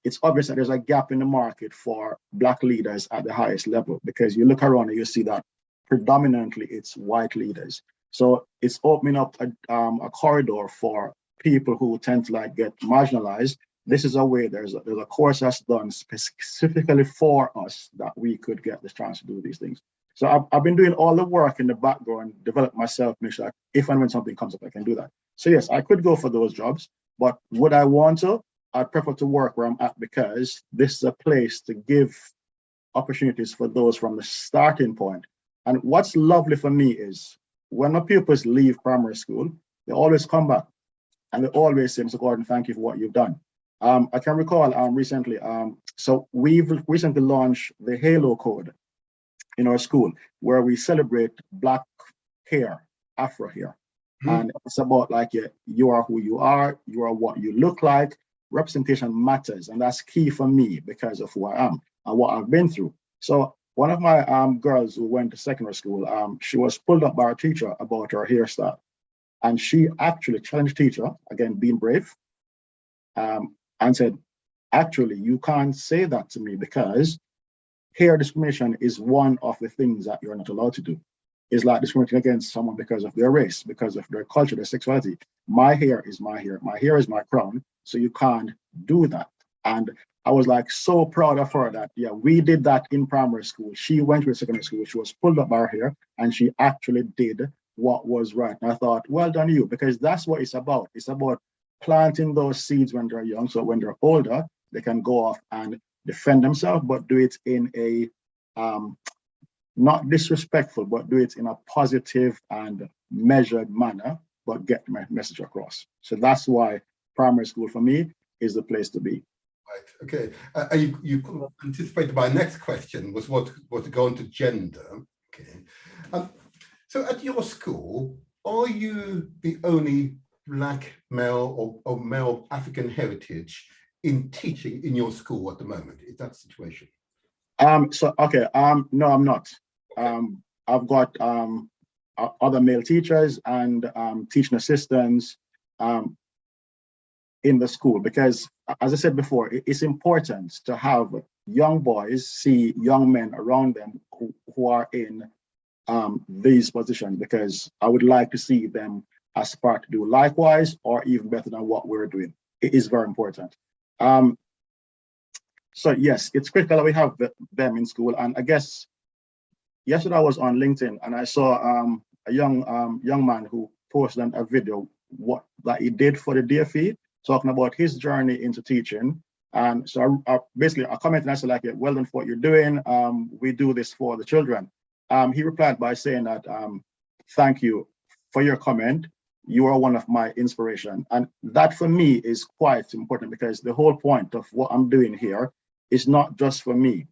it's obvious that there's a gap in the market for black leaders at the highest level, because you look around and you see that predominantly it's white leaders. So it's opening up a corridor for people who tend to get marginalized. This is a way, there's a course that's done specifically for us that we could get the chance to do these things. So I've been doing all the work in the background, develop myself, make sure that if and when something comes up, I can do that. So yes, I could go for those jobs, but would I want to? I'd prefer to work where I'm at, because this is a place to give opportunities for those from the starting point. And what's lovely for me is when my pupils leave primary school, they always come back and they always say, Mr. Gordon, thank you for what you've done. I can recall recently, so we've recently launched the Halo Code in our school, where we celebrate black hair, Afro hair. And it's about you are who you are what you look like. Representation matters, and that's key for me because of who I am and what I've been through. So one of my girls who went to secondary school, she was pulled up by her teacher about her hairstyle, and she actually challenged teacher, again being brave, and said, actually, you can't say that to me, because hair discrimination is one of the things that you're not allowed to do. It's like discriminating against someone because of their race, because of their culture, their sexuality. My hair is my hair. My hair is my crown. So you can't do that. And I was so proud of her that, yeah, we did that in primary school. She went to secondary school. She was pulled up by her hair, and she actually did what was right. And I thought, well done you, because that's what it's about. It's about planting those seeds when they're young, so when they're older, they can go off and defend themselves, but do it in a not disrespectful, but do it in a positive and measured manner, but get my message across. So that's why primary school for me is the place to be. Right. Okay. You anticipated my next question was what to go into gender. Okay. So at your school, are you the only black male or male African heritage in teaching in your school at the moment? Is that the situation? No, I'm not. I've got other male teachers and teaching assistants in the school, because, as I said before, it's important to have young boys see young men around them who are in these positions, because I would like to see them aspire to do likewise or even better than what we're doing. It is very important. So yes, it's critical that we have them in school. And I guess yesterday I was on LinkedIn and I saw a young man who posted a video what that he did for the DFE, talking about his journey into teaching. And so I basically I commented and I said, like, yeah, well done for what you're doing. We do this for the children. He replied by saying that thank you for your comment. You are one of my inspiration. And that for me is quite important, because the whole point of what I'm doing here is not just for me,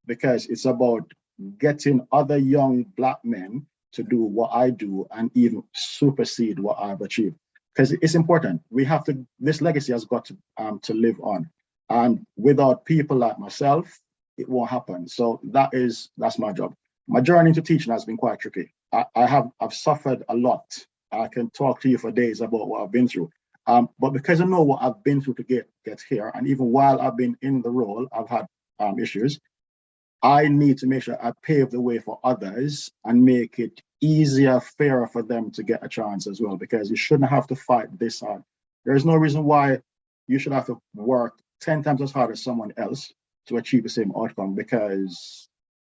because it's about getting other young Black men to do what I do and even supersede what I've achieved. Because it's important. We have to, this legacy has got to live on. And without people like myself, it won't happen. So that's my job. My journey into teaching has been quite tricky. I've suffered a lot. I can talk to you for days about what I've been through. But because I know what I've been through to get here, and even while I've been in the role, I've had issues. I need to make sure I pave the way for others and make it easier, fairer for them to get a chance as well, because you shouldn't have to fight this hard. There's no reason why you should have to work 10 times as hard as someone else to achieve the same outcome, because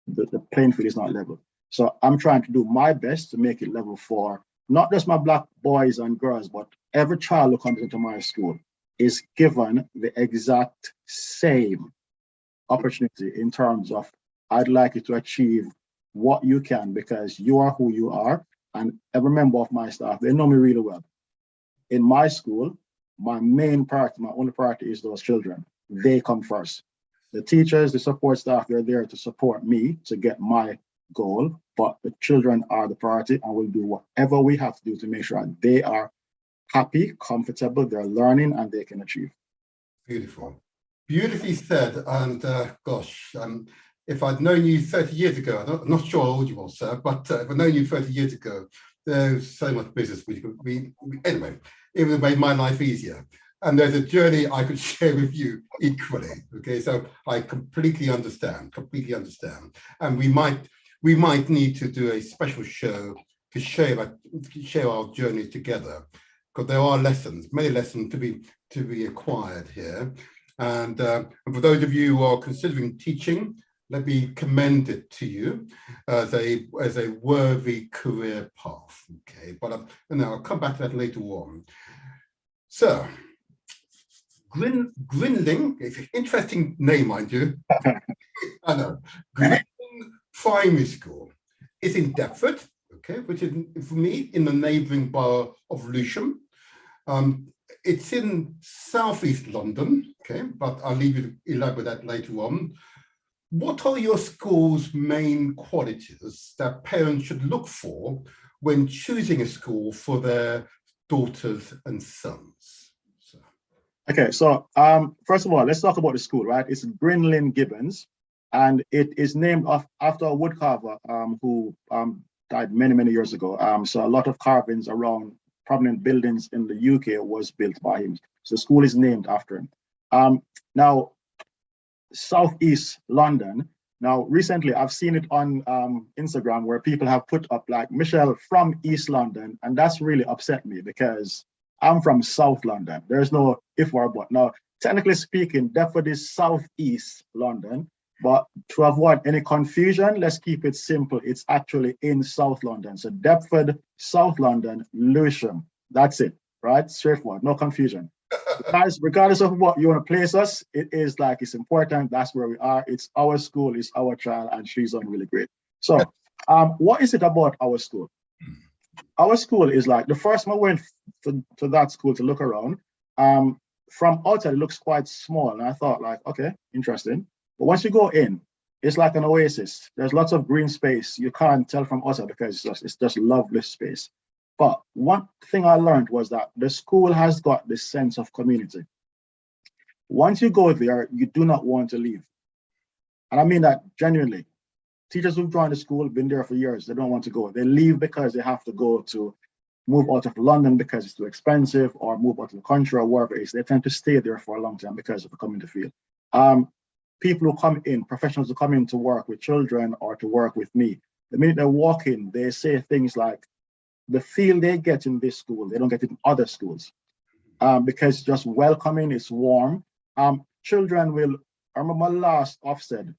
the playing field is not level. So I'm trying to do my best to make it level for not just my Black boys and girls, but every child who comes into my school is given the exact same opportunity in terms of, I'd like you to achieve what you can, because you are who you are. And every member of my staff, they know me really well. In my school, my main priority, my only priority is those children. They come first. The teachers, the support staff, they're there to support me to get my goal, but the children are the priority, and we'll do whatever we have to do to make sure they are happy, comfortable, they're learning, and they can achieve. Beautiful. Beautifully said. And gosh, if I'd known you 30 years ago, I'm not sure how old you are, sir, but if I'd known you 30 years ago, there's so much business anyway, it would have made my life easier. And there's a journey I could share with you equally. Okay, so I completely understand. And we might need to do a special show to share our journey together, because there are many lessons to be acquired here. And for those of you who are considering teaching, let me commend it to you as a worthy career path. Okay, but I'll come back to that later on. So, Grinling, it's an interesting name, mind you. I know. Grinling Primary School is in Deptford, okay, which is, for me, in the neighbouring borough of Lewisham. It's in southeast London, okay, but I'll leave you to elaborate that later on. What are your school's main qualities that parents should look for when choosing a school for their daughters and sons? Okay, so first of all, let's talk about the school, right? It's Grinling Gibbons, and it is named after a woodcarver who died many years ago. So a lot of carvings around prominent buildings in the UK was built by him. So the school is named after him. Now, Southeast London. Now, recently I've seen it on Instagram where people have put up like Michelle from East London, and that's really upset me because I'm from South London. There's no if or but. Now, technically speaking, Deptford is Southeast London, but to avoid any confusion, let's keep it simple. It's actually in South London. So Deptford, South London, Lewisham. That's it, right? Straightforward, no confusion. Guys, regardless of what you want to place us, it is like, it's important. That's where we are. It's our school, it's our child, and she's done really great. So what is it about our school? Our school is like, the first time I went to that school to look around, from outside, it looks quite small. And I thought like, okay, interesting. But once you go in, it's like an oasis. There's lots of green space. You can't tell from outside because it's just lovely space. But one thing I learned was that the school has got this sense of community. Once you go there, you do not want to leave. And I mean that genuinely. Teachers who've joined the school, been there for years, they don't want to go. They leave because they have to go to move out of London because it's too expensive, or move out of the country, or wherever it is. They tend to stay there for a long time because of the community feel. People who come in, professionals who come in to work with children or to work with me, the minute they walk in, they say things like, the feel they get in this school, they don't get it in other schools, because it's just welcoming, it's warm. Children will I remember last Ofsted,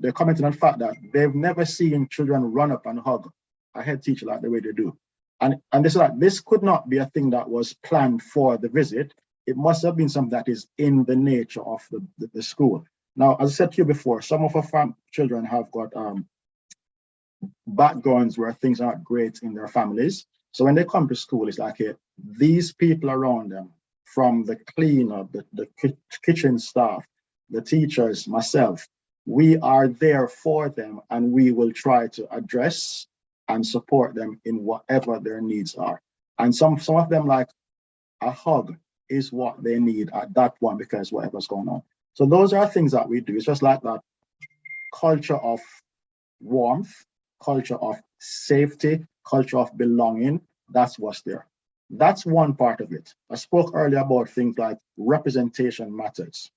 they commented on the fact that they've never seen children run up and hug a head teacher like the way they do. And this, like, this could not be a thing that was planned for the visit. It must have been something that is in the nature of the school. Now, as I said to you before, some of our children have got backgrounds where things aren't great in their families. So when they come to school, it's like these people around them, from the cleaner, the kitchen staff, the teachers, myself, we are there for them, and we will try to address and support them in whatever their needs are. And some of them, like, a hug is what they need at that point because whatever's going on. So those are things that we do. It's just like that culture of warmth, culture of safety, culture of belonging. That's what's there. That's one part of it. I spoke earlier about things like representation matters.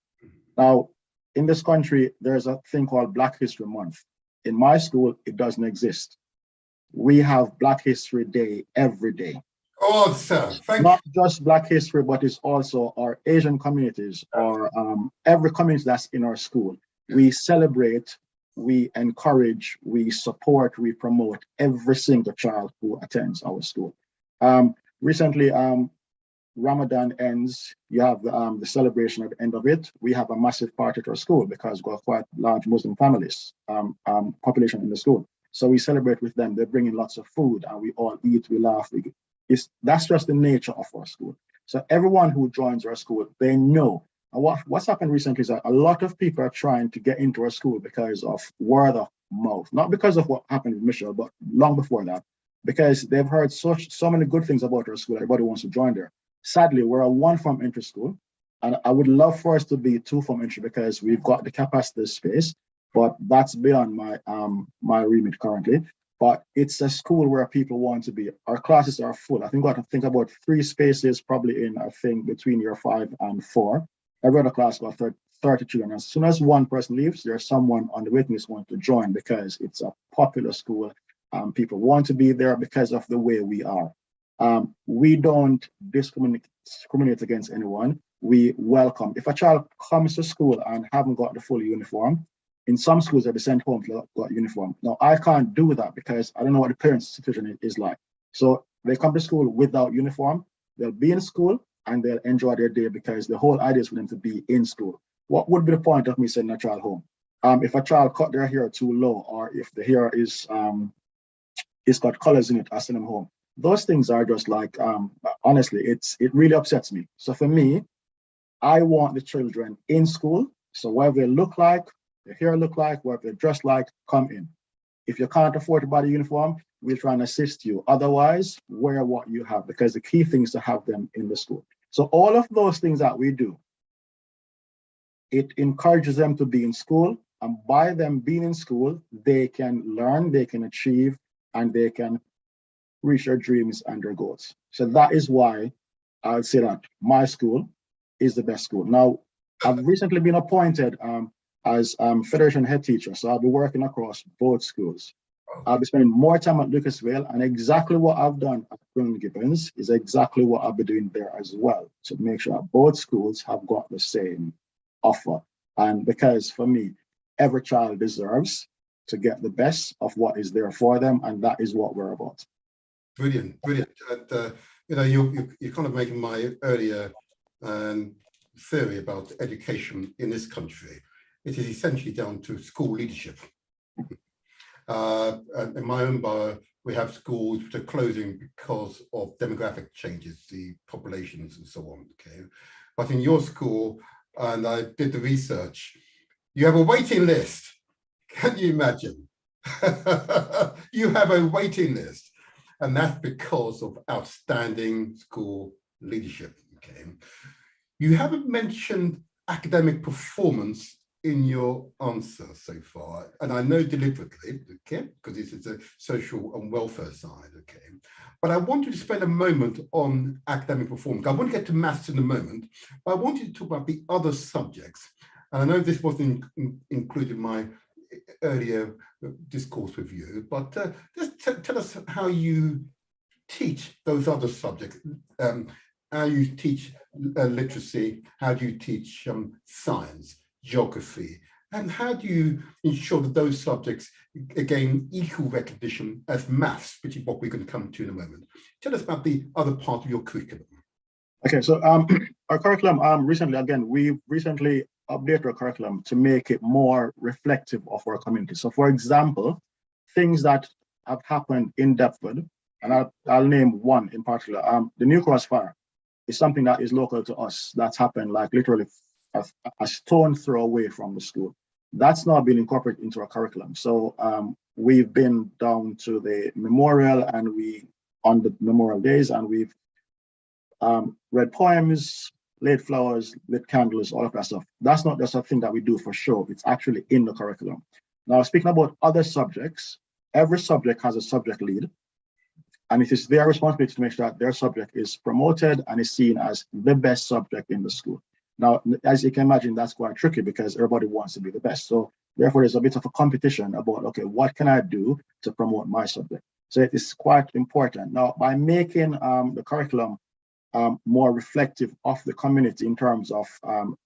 Now, in this country, there's a thing called Black History Month. In my school, it doesn't exist. We have Black History Day every day. Oh, sir, thank Not just Black history, but it's also our Asian communities, or every community that's in our school. We celebrate, we encourage, we support, we promote every single child who attends our school. Recently, Ramadan ends, you have the celebration at the end of it. We have a massive party at our school because we've got quite large Muslim families, population in the school. So we celebrate with them. They bring in lots of food and we all eat, we laugh. That's just the nature of our school. So everyone who joins our school, they know. And what's happened recently is that a lot of people are trying to get into our school because of word of mouth, not because of what happened with Michelle, but long before that, because they've heard so many good things about our school. Everybody wants to join there. Sadly, we're a one-form entry school, and I would love for us to be two-form entry because we've got the capacity space, but that's beyond my remit currently. But it's a school where people want to be. Our classes are full. I think we got to think about 3 spaces probably in, I think, between year 5 and 4. Every other class got 30 children. As soon as one person leaves, there's someone on the waiting list want to join because it's a popular school. People want to be there because of the way we are. We don't discriminate against anyone. We welcome. If a child comes to school and haven't got the full uniform, in some schools they'll be sent home to got uniform. Now, I can't do that because I don't know what the parents' situation is like. So they come to school without uniform, they'll be in school and they'll enjoy their day because the whole idea is for them to be in school. What would be the point of me sending a child home? If a child cut their hair too low, or if the hair is it's got colors in it, I send them home. Those things are just like, honestly, it really upsets me. So for me, I want the children in school. So whatever they look like, their hair look like, whatever they dress like, come in. If you can't afford to buy the uniform, we'll try and assist you. Otherwise, wear what you have, because the key thing is to have them in the school. So all of those things that we do, it encourages them to be in school, and by them being in school, they can learn, they can achieve, and they can reach their dreams and their goals. So that is why I would say that my school is the best school. Now, I've recently been appointed as Federation head teacher, so I'll be working across both schools. I'll be spending more time at Lucasville, and exactly what I've done at Colonel Gibbons is exactly what I'll be doing there as well, to make sure that both schools have got the same offer. And because for me, every child deserves to get the best of what is there for them, and that is what we're about. Brilliant, brilliant. And, you're kind of making my earlier theory about education in this country. It is essentially down to school leadership. In my own borough, we have schools which are closing because of demographic changes, the populations and so on. Okay, but in your school, and I did the research, you have a waiting list. Can you imagine? You have a waiting list, and that's because of outstanding school leadership. Okay, you haven't mentioned academic performance in your answer so far, and I know deliberately, okay, because this is a social and welfare side, okay. But I want you to spend a moment on academic performance. I want to get to maths in a moment, but I want you to talk about the other subjects. And I know this wasn't included in my earlier discourse with you, but just tell us how you teach those other subjects, how you teach literacy, how do you teach science? geography? And how do you ensure that those subjects gain equal recognition as maths, which is what we're going to come to in a moment? Tell us about the other part of your curriculum. Okay, so our curriculum we've recently updated our curriculum to make it more reflective of our community. So for example, things that have happened in Deptford, and I'll name one in particular. The New Cross fire is something that is local to us. That's happened like literally a stone throw away from the school. That's now been incorporated into our curriculum. So we've been down to the memorial, and on the memorial days, and we've read poems, laid flowers, lit candles, all of that stuff. That's not just a thing that we do for show. It's actually in the curriculum. Now, speaking about other subjects, every subject has a subject lead, and it is their responsibility to make sure that their subject is promoted and is seen as the best subject in the school. Now, as you can imagine, that's quite tricky because everybody wants to be the best. So therefore, there's a bit of a competition about, okay, what can I do to promote my subject? So it is quite important. Now, by making the curriculum more reflective of the community in terms of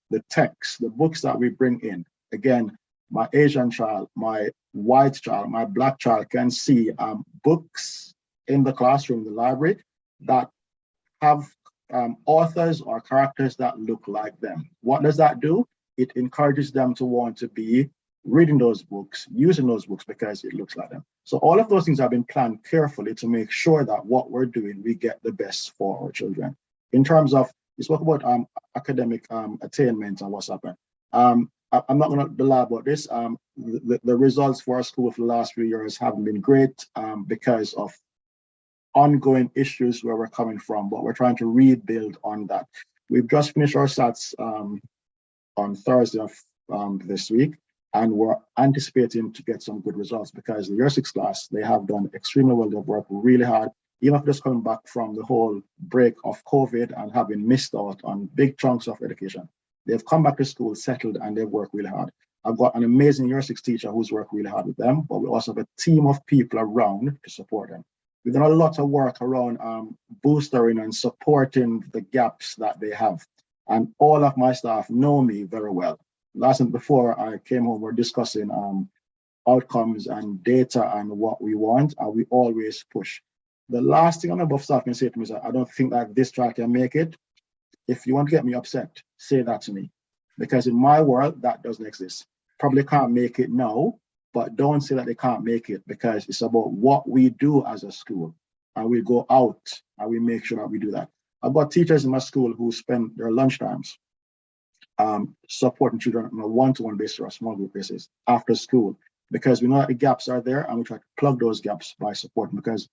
the text, the books that we bring in, again, my Asian child, my white child, my Black child can see books in the classroom, the library, that have authors or characters that look like them. What does that do? It encourages them to want to be reading those books, using those books because it looks like them. So all of those things have been planned carefully to make sure that what we're doing, we get the best for our children. In terms of, you spoke about academic attainment and what's happened. I'm not going to lie about this. The results for our school for the last few years haven't been great because of ongoing issues where we're coming from, but we're trying to rebuild on that. We've just finished our SATs on Thursday of this week, and we're anticipating to get some good results because the year 6 class, they have done extremely well. They've worked really hard, even after just coming back from the whole break of COVID and having missed out on big chunks of education. They've come back to school, settled, and they've worked really hard. I've got an amazing year 6 teacher who's worked really hard with them, but we also have a team of people around to support them. We've done a lot of work around boostering and supporting the gaps that they have. And all of my staff know me very well. Last night before I came home, we're discussing outcomes and data and what we want, and we always push. The last thing a member of staff can say to me is, I don't think that this child can make it. If you want to get me upset, say that to me. Because in my world, that doesn't exist. Probably can't make it now, but don't say that they can't make it, because it's about what we do as a school. And we go out and we make sure that we do that. I've got teachers in my school who spend their lunchtimes supporting children on a one-to-one basis or a small group basis after school, because we know that the gaps are there and we try to plug those gaps by supporting, because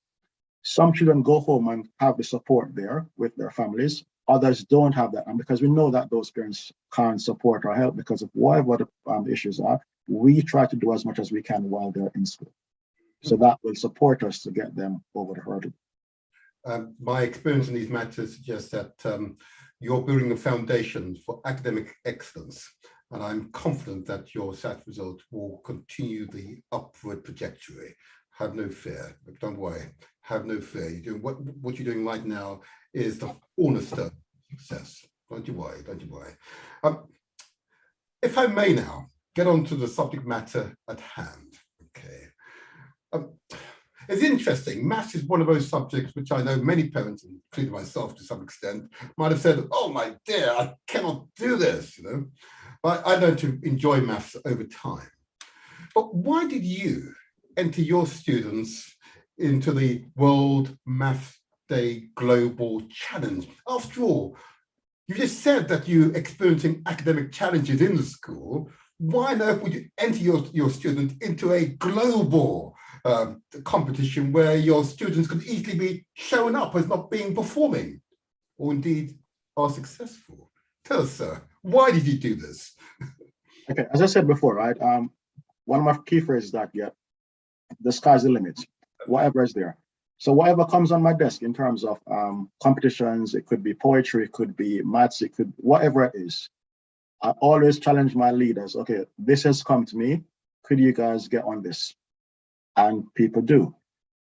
some children go home and have the support there with their families. Others don't have that. And because we know that those parents can't support or help because of whatever the issues are, we try to do as much as we can while they're in school. So that will support us to get them over the hurdle. My experience in these matters suggests that you're building a foundation for academic excellence, and I'm confident that your SAT result will continue the upward trajectory. Have no fear. Don't worry. Have no fear. You're doing what you're doing right now is the cornerstone of success. Don't you worry. Don't you worry. If I may now get on to the subject matter at hand. Okay. It's interesting. Maths is one of those subjects which I know many parents, including myself to some extent, might have said, "Oh my dear, I cannot do this." But I learned to enjoy maths over time. But why did you enter your students into the World Maths Day Global Challenge? After all, you just said that you're experiencing academic challenges in the school. Why on earth would you enter your student into a global competition where your students could easily be showing up as not being performing, or indeed are successful? Tell us, sir, why did you do this? Okay, as I said before, right? One of my key phrases that the sky's the limit, whatever is there. So whatever comes on my desk in terms of competitions, it could be poetry, it could be maths, it could, whatever it is, I always challenge my leaders. Okay, this has come to me. Could you guys get on this? And people do.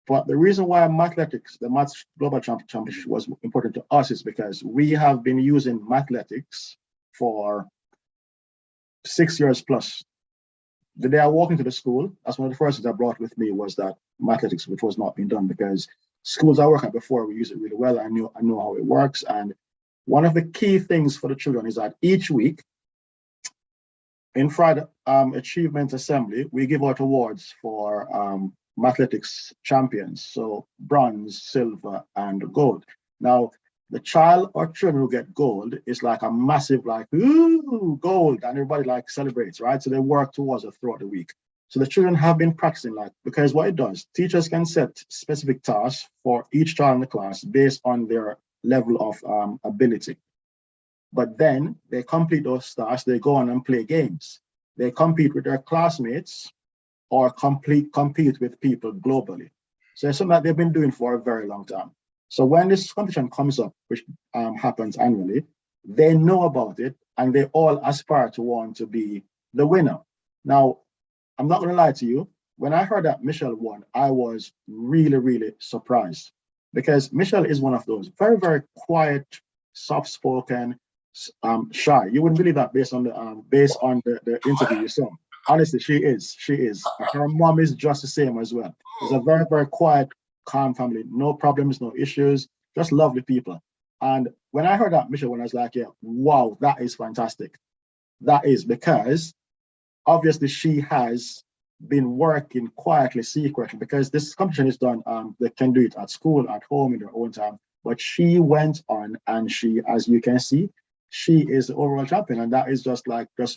But the reason why mathletics, the Maths Global Championship, was important to us is because we have been using mathletics for 6 years plus. The day I walked into the school, that's one of the first things I brought with me was that athletics, which was not being done because schools I worked at before, we use it really well. I know how it works. And one of the key things for the children is that each week in Friday Achievement Assembly, we give out awards for athletics champions. So bronze, silver, and gold. Now, the child or children who get gold is like a massive, like, ooh, gold, and everybody like celebrates, right? So they work towards it throughout the week. So the children have been practicing, like, because what it does, teachers can set specific tasks for each child in the class based on their level of ability. But then they complete those tasks, they go on and play games. They compete with their classmates or compete with people globally. So it's something that they've been doing for a very long time. So when this competition comes up, which happens annually, they know about it and they all aspire to want to be the winner. Now, I'm not going to lie to you. When I heard that Michelle won, I was really, really surprised because Michelle is one of those very, very quiet, soft-spoken, shy. You wouldn't believe that based on the interview you saw. Honestly, she is. Her mom is just the same as well. It's a very, very quiet, calm family. No problems, no issues, just lovely people. And when I heard that Michelle, when I was like, yeah, wow, that is fantastic. That is because obviously she has been working quietly, secretly, because this competition is done, they can do it at school, at home, in their own time. But she went on and she, as you can see, she is the overall champion. And that is just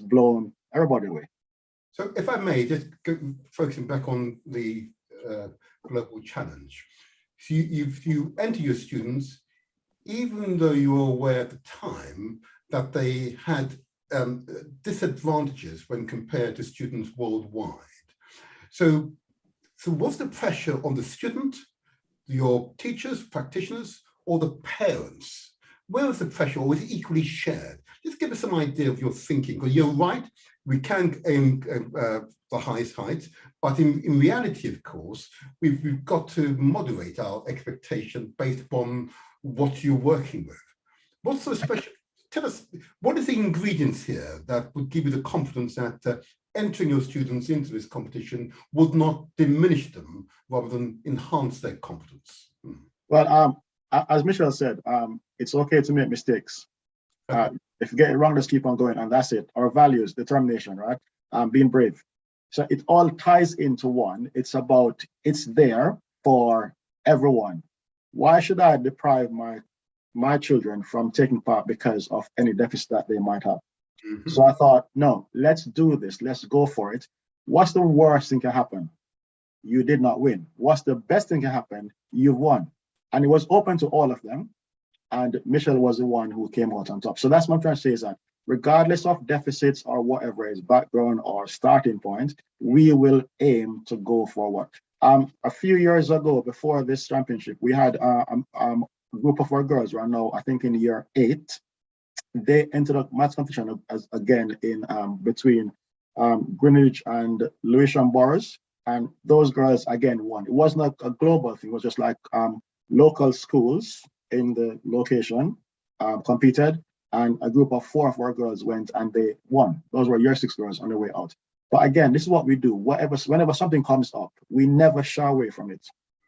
blown everybody away. So if I may, just focusing back on the global challenge. So you enter your students, even though you were aware at the time that they had disadvantages when compared to students worldwide. So was the pressure on the student, your teachers, practitioners, or the parents? Where was the pressure, or was it equally shared? Just give us some idea of your thinking, because you're right, we can aim the highest heights, but in reality, of course, we've got to moderate our expectation based upon what you're working with. What's so special? Tell us, what is the ingredients here that would give you the confidence that entering your students into this competition would not diminish them, rather than enhance their confidence? Well, as Michelle said, it's okay to make mistakes. If you get it wrong, just keep on going, and that's it. Our values, determination, right? Being brave. So it all ties into one. It's there for everyone. Why should I deprive my children from taking part because of any deficit that they might have? Mm-hmm. So I thought, no, let's do this. Let's go for it. What's the worst thing can happen? You did not win. What's the best thing can happen? You've won. And it was open to all of them. And Michelle was the one who came out on top. So that's what I'm trying to say, is that regardless of deficits or whatever is background or starting point, we will aim to go forward. A few years ago, before this championship, we had a group of our girls right now, I think in year 8. They entered a maths competition again in between Greenwich and Lewisham boroughs. And those girls again won. It wasn't a global thing, it was just like local schools in the location competed, and a group of 4 of our girls went and they won. Those were year 6 girls on their way out. But again, this is what we do. Whenever something comes up, we never shy away from it.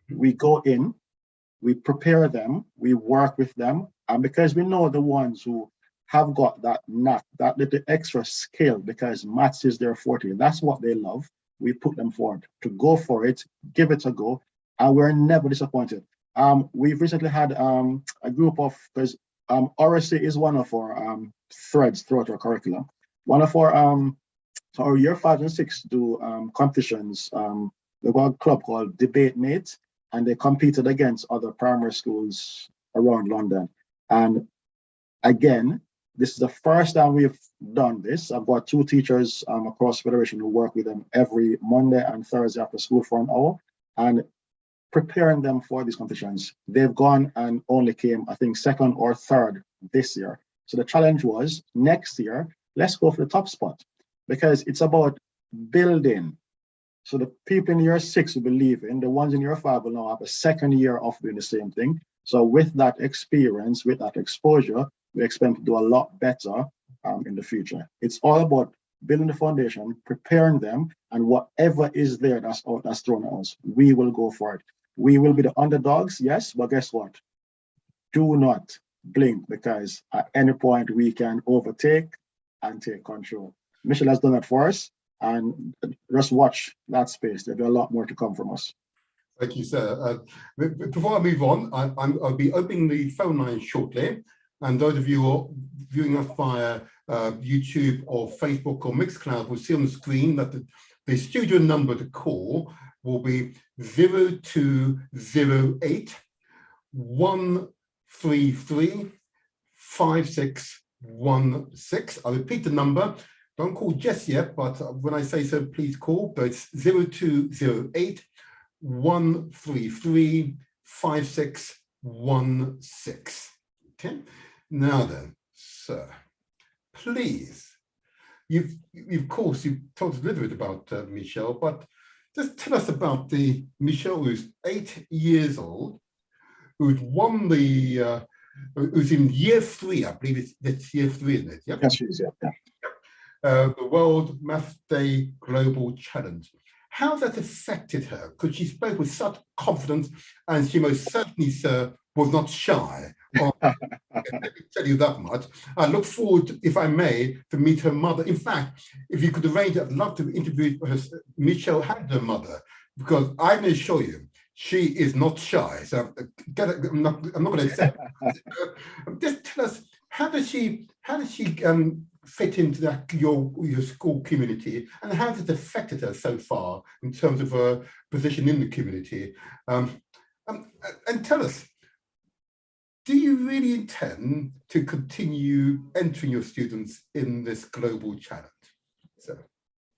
We go in, we prepare them, we work with them, and because we know the ones who have got that little extra skill, because maths is their forte, that's what they love, we put them forward to go for it, give it a go, and we're never disappointed. We've recently had a group of, because oracy is one of our threads throughout our curriculum. One of our year 5 and 6 do competitions. They've got a club called Debate Mate, and they competed against other primary schools around London. And again, this is the first time we've done this. I've got 2 teachers across Federation who work with them every Monday and Thursday after school for an hour, and preparing them for these competitions. They've gone and only came, I think, 2nd or 3rd this year. So the challenge was, next year, let's go for the top spot, because it's about building. So the people in year 6 will believe in, the ones in year 5 will now have a 2nd year of doing the same thing. So with that experience, with that exposure, we expect to do a lot better in the future. It's all about building the foundation, preparing them, and whatever is there that's thrown at us, we will go for it. We will be the underdogs, yes, but guess what? Do not blink, because at any point we can overtake and take control. Michelle has done that for us, and just watch that space. There'll be a lot more to come from us. Thank you, sir. Before I move on, I'll be opening the phone line shortly. And those of you who are viewing us via YouTube or Facebook or Mixcloud will see on the screen that the studio number to call will be 0208 133 5616. I'll repeat the number. Don't call just yet, but when I say so, please call. So it's 0208 133 5616. Okay. Now then, sir, please, you've told us a little bit about Michelle, but just tell us about the Michelle who's 8 years old, who's won the, who's in year 3, I believe it's year 3, isn't it? Yep. Yes, she is, yeah. The World Math Day Global Challenge. How has that affected her? Because she spoke with such confidence, and she most certainly, sir, was not shy. Let me tell you that much. I look forward, if I may, to meet her mother. In fact, if you could arrange it, I'd love to interview her, Michelle and her mother, because I may assure you, she is not shy. So I'm not going to say. Just tell us, how does she fit into your school community, and how has it affected her so far in terms of her position in the community? And tell us, do you really intend to continue entering your students in this global challenge? So,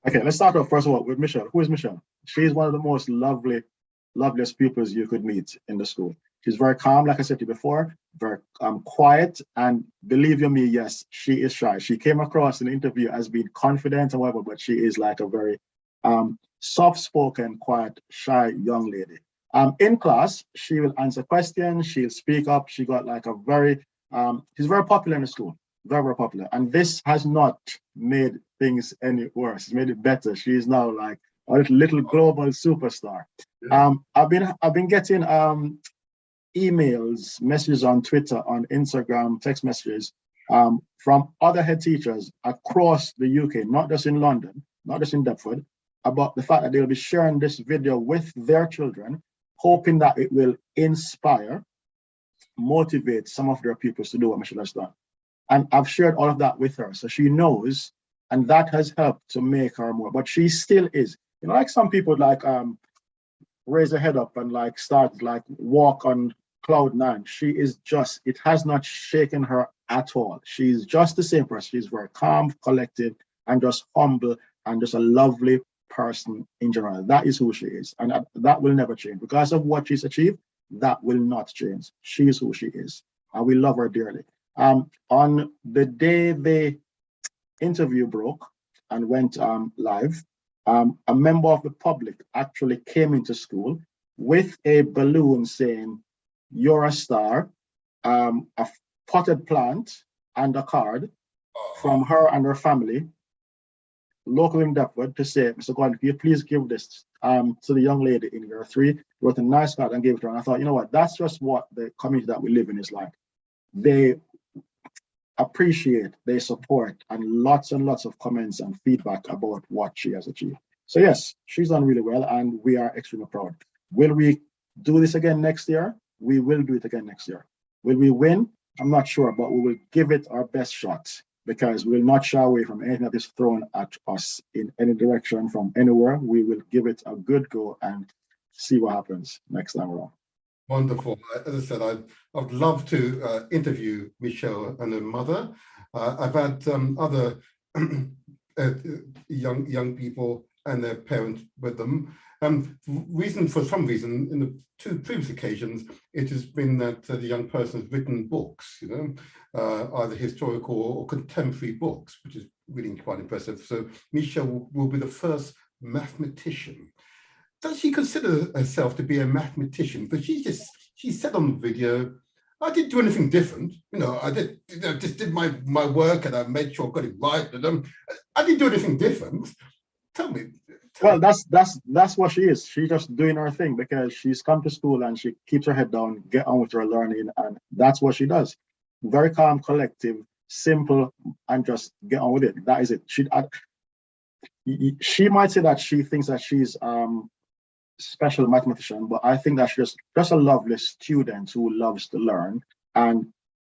okay, let's start off first of all with Michelle. Who is Michelle? She's one of the most loveliest pupils you could meet in the school. She's very calm, like I said to you before, very quiet, and believe you me, yes, she is shy. She came across in the interview as being confident and whatever, but she is like a very soft-spoken, quiet, shy young lady. In class, she will answer questions, she'll speak up. She got like a she's very popular in the school, very, very popular. And this has not made things any worse. It's made it better. She is now like a little global superstar. I've been getting emails, messages on Twitter, on Instagram, text messages from other head teachers across the UK, not just in London, not just in Deptford, about the fact that they'll be sharing this video with their children, hoping that it will inspire, motivate some of their pupils to do what Michelle has done. And I've shared all of that with her, so she knows, and that has helped to make her more. But she still is, you know, like some people like raise her head up and like start like walk on cloud 9. She is just, it has not shaken her at all. She's just the same person. She's very calm, collected, and just humble, and just a lovely person in general. That is who she is, and that will never change. Because of what she's achieved, that will not change. She is who she is, and we love her dearly. On the day the interview broke and went live, a member of the public actually came into school with a balloon saying, "You're a star," a potted plant, and a card from her and her family, local in Deptford, to say, "Mr. Gordon, can you please give this to the young lady in year 3?" Wrote a nice card and gave it to her. And I thought, you know what, that's just what the community that we live in is like. They appreciate, they support, and lots of comments and feedback about what she has achieved. So yes, she's done really well, and we are extremely proud. Will we do this again next year? We will do it again next year. Will we win? I'm not sure, but we will give it our best shot, because we will not shy away from anything that is thrown at us in any direction from anywhere. We will give it a good go and see what happens next time around. Wonderful. As I said, I'd love to interview Michelle and her mother. I've had other young people and their parents with them. For some reason, in the 2 previous occasions, it has been that the young person has written books, you know, either historical or contemporary books, which is really quite impressive. So Michelle will be the first mathematician. Does she consider herself to be a mathematician? But she said on the video, I didn't do anything different. I just did my work and I made sure I got it right. I didn't do anything different. Tell me. Well, that's what she is. She's just doing her thing because she's come to school and she keeps her head down, get on with her learning, and that's what she does. Very calm, collective, simple, and just get on with it. That is it. She might say that she thinks that she's special mathematician, but I think that she's just a lovely student who loves to learn and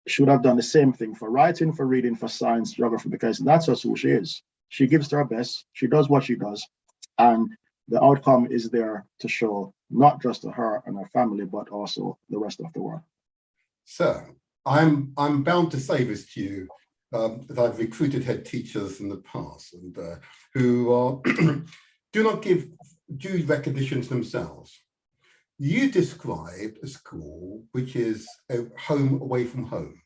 should have done the same thing for writing, for reading, for science, geography, because that's just who she is. She gives her best. She does what she does. And the outcome is there to show not just to her and her family, but also the rest of the world. Sir, I'm bound to say this to you, that I've recruited head teachers in the past and who do not give due recognition to themselves. You described a school which is a home away from home.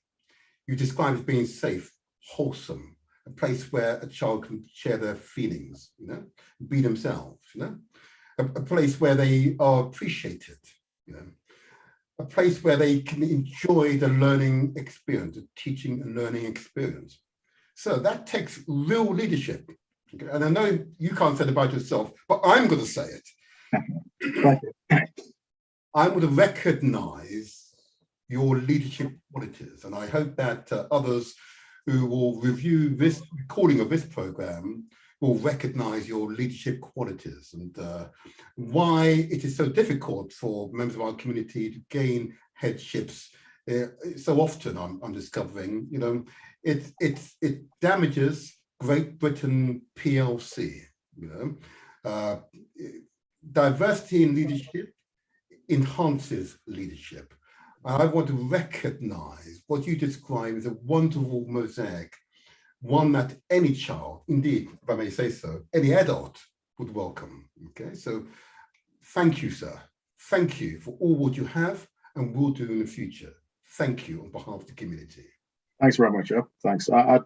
You described it as being safe, wholesome, a place where a child can share their feelings, be themselves, a place where they are appreciated, a place where they can enjoy the learning experience, the teaching and learning experience. So that takes real leadership. Okay? And I know you can't say it about yourself, but I'm going to say it. I'm going to recognize your leadership qualities. And I hope that others who will review this recording of this program will recognize your leadership qualities and why it is so difficult for members of our community to gain headships. So often I'm discovering, it damages Great Britain PLC. Diversity in leadership enhances leadership. I want to recognize what you describe as a wonderful mosaic, one that any child, indeed, if I may say so, any adult would welcome. Okay, so thank you, sir. Thank you for all what you have and will do in the future. Thank you on behalf of the community. Thanks very much. Yeah, thanks. I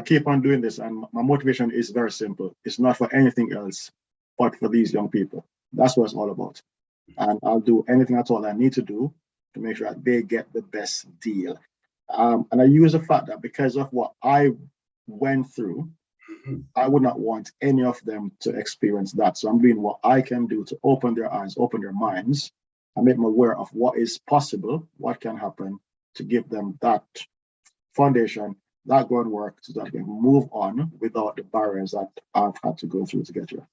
keep on doing this, and my motivation is very simple. It's not for anything else, but for these young people. That's what it's all about. And I'll do anything at all I need to do to make sure that they get the best deal. And I use the fact that because of what I went through, I would not want any of them to experience that. So I'm doing what I can do to open their eyes, open their minds, and make them aware of what is possible, what can happen, to give them that foundation, that groundwork, so that they can move on without the barriers that I've had to go through to get here.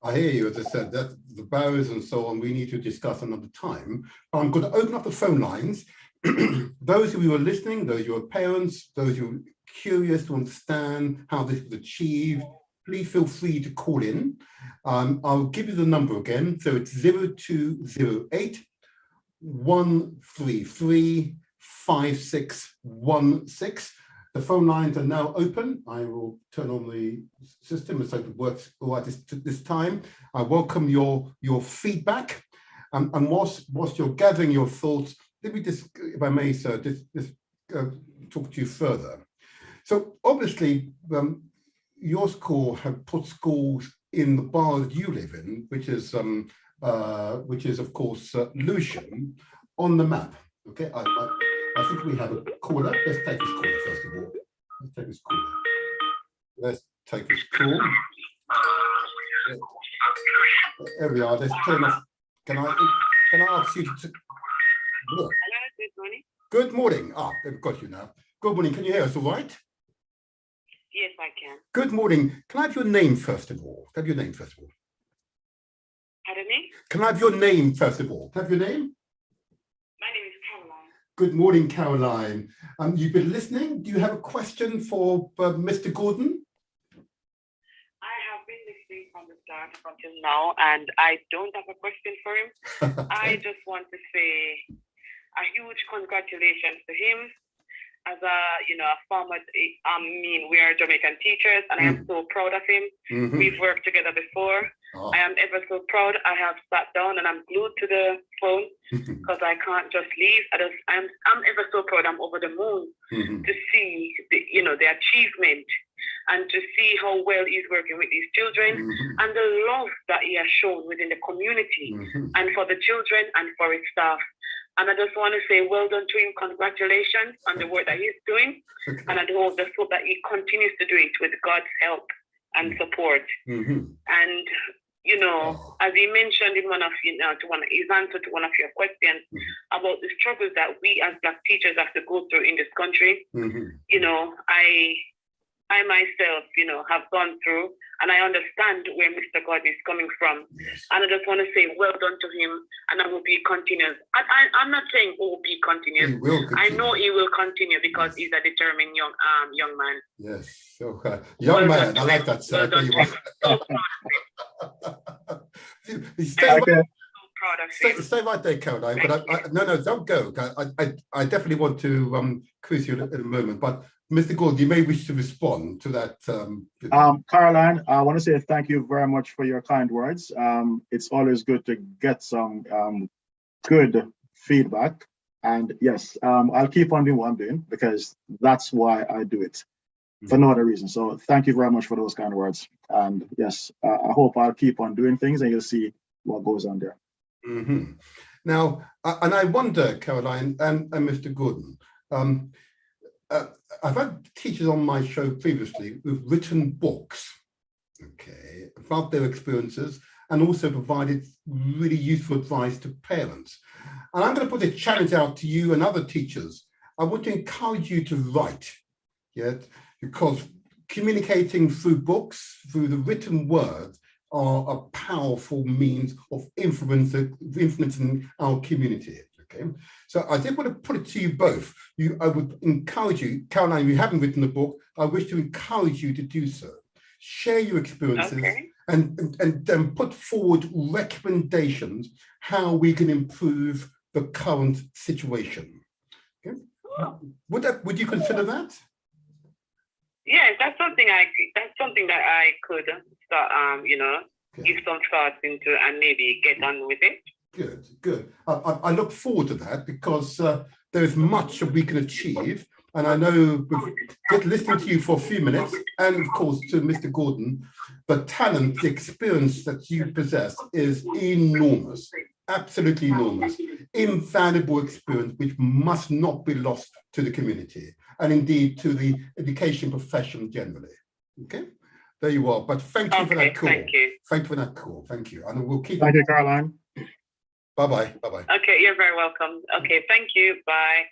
I hear you, as I said, that the barriers and so on, we need to discuss another time. I'm going to open up the phone lines. Those of you who are listening, those who are parents, those who are curious to understand how this was achieved, please feel free to call in. I'll give you the number again. So it's 0208 133 5616. The phone lines are now open. I will turn on the system and so it works all right this time. I welcome your feedback. And whilst you're gathering your thoughts, let me just, if I may, sir, just talk to you further. So obviously, your school have put schools in the bar that you live in, which is of course Lucian, on the map. Okay, I think we have a caller. Let's take this caller first of all. Let's take this call. There we are. Let's turn off. Can I ask you to? Hello, good morning. Good morning. They've got you now. Good morning. Can you hear us all right? Yes, I can. Good morning. Can I have your name first of all? Pardon me? Can I have your name first of all? Can I have your name? My name is Caroline. Good morning, Caroline. You've been listening. Do you have a question for Mr. Gordon? I have been listening from the start up until now, and I don't have a question for him. Okay. I just want to say a huge congratulations to him. As a former, we are Jamaican teachers, and I am so proud of him. Mm-hmm. We've worked together before. Oh. I am ever so proud. I have sat down and I'm glued to the phone because I can't just leave. I'm ever so proud. I'm over the moon to see the achievement and to see how well he's working with these children and the love that he has shown within the community and for the children and for his staff. And I just want to say well done to him. Congratulations on the work that he's doing. Okay. And I hope that he continues to do it with God's help and support. Mm-hmm. And, as he mentioned in his answer to one of your questions about the struggles that we as Black teachers have to go through in this country, I myself, have gone through, and I understand where Mr. Gordon is coming from. Yes. And I just want to say well done to him, and I hope he continues. I'm not saying hope he continues. He will continue. I know he will continue because he's a determined young man. Yes. Okay. Young man, I like that. Well done. Stay right there, Caroline. But no, don't go. I definitely want to quiz you in a moment. But Mr. Gould, you may wish to respond to that. Caroline, I want to say thank you very much for your kind words. It's always good to get some good feedback. And yes, I'll keep on doing what I'm doing because that's why I do it, for no other reason. So thank you very much for those kind words. And yes, I hope I'll keep on doing things and you'll see what goes on there. Mm-hmm. Now, and I wonder, Caroline and Mr. Gordon, I've had teachers on my show previously who've written books, okay, about their experiences and also provided really useful advice to parents. And I'm going to put a challenge out to you and other teachers. I want to encourage you to write, because communicating through books, through the written word, are a powerful means of influencing our community. Okay, so I did want to put it to you both. I would encourage you, Caroline, you haven't written a book. I wish to encourage you to do so. Share your experiences and put forward recommendations how we can improve the current situation. Okay, would you consider that? Yes, that's something that I could start, give some thoughts into and maybe get on with it. Good. I look forward to that because there is much that we can achieve. And I know, listening to you for a few minutes, and of course to Mr. Gordon, the talent, the experience that you possess is enormous, absolutely enormous, invaluable experience which must not be lost to the community and indeed to the education profession generally. Okay, there you are. But thank you for that call. Thank you. Thank you for that call. Thank you. And we'll keep. Thank you, Caroline. Bye-bye. Okay, you're very welcome. Okay, thank you. Bye.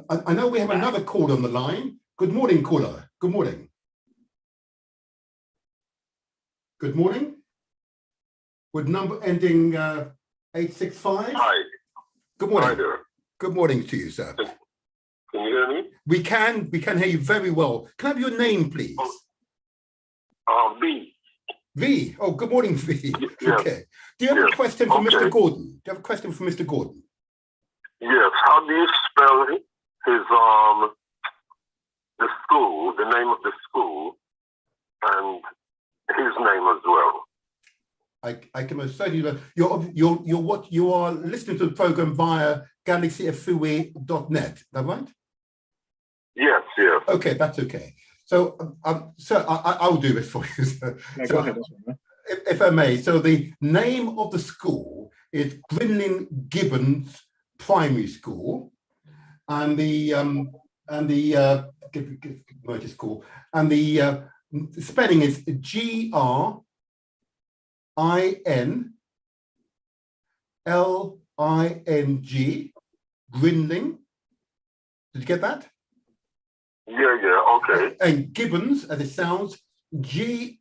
I know we have another caller on the line. Good morning, caller. Good morning. Good morning. With number ending 865. Hi. Good morning. Hi there. Good morning to you, sir. Can you hear me? We can hear you very well. Can I have your name, please? B. V. Oh, good morning, V. Yes. Okay. Do you have a question for Mr. Gordon? Do you have a question for Mr. Gordon? Yes. How do you spell his the school, the name of the school, and his name as well? I can most certainly. You are listening to the program via galaxyfui.net. Is that right? Yes. Okay, that's okay. So, sir, I'll do this for you. Go ahead. If I may. So the name of the school is Grinling Gibbons Primary School, and the school, and the spelling is GRINLING, Grinling. Did you get that? Yeah, okay. And Gibbons, as it sounds, GIBBONS.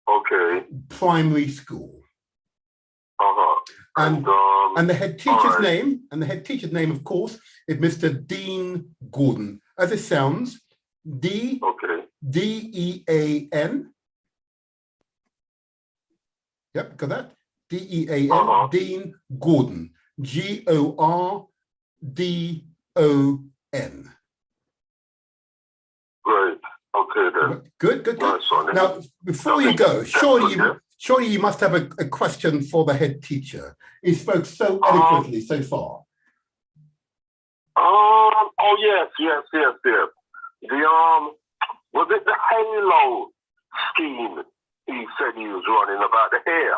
Okay. Primary school. And the head teacher's name, of course, is Mr. Dean Gordon. As it sounds, DEAN. Yep, got that? DEAN, Dean Gordon, GORDON. Great. Okay then. Good. Nice one. Now, before you go, surely you must have a question for the head teacher. He spoke so eloquently so far. Oh yes. The was it the scheme he said he was running about the hair.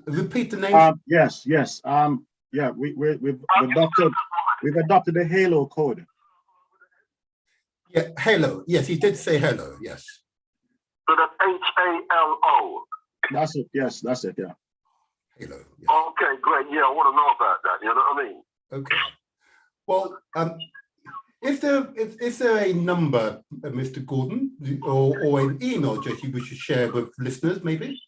Repeat the name. Yes. Yeah, we've adopted the Halo code. Yeah, Halo. Yes, he did say hello. Yes. So that's HALO. That's it. Yes, that's it. Yeah. Halo. Yes. Okay, great. Yeah, I want to know about that. You know what I mean? Okay. Well, is there a number, Mr. Gordon, or an email address you wish to share with listeners, maybe?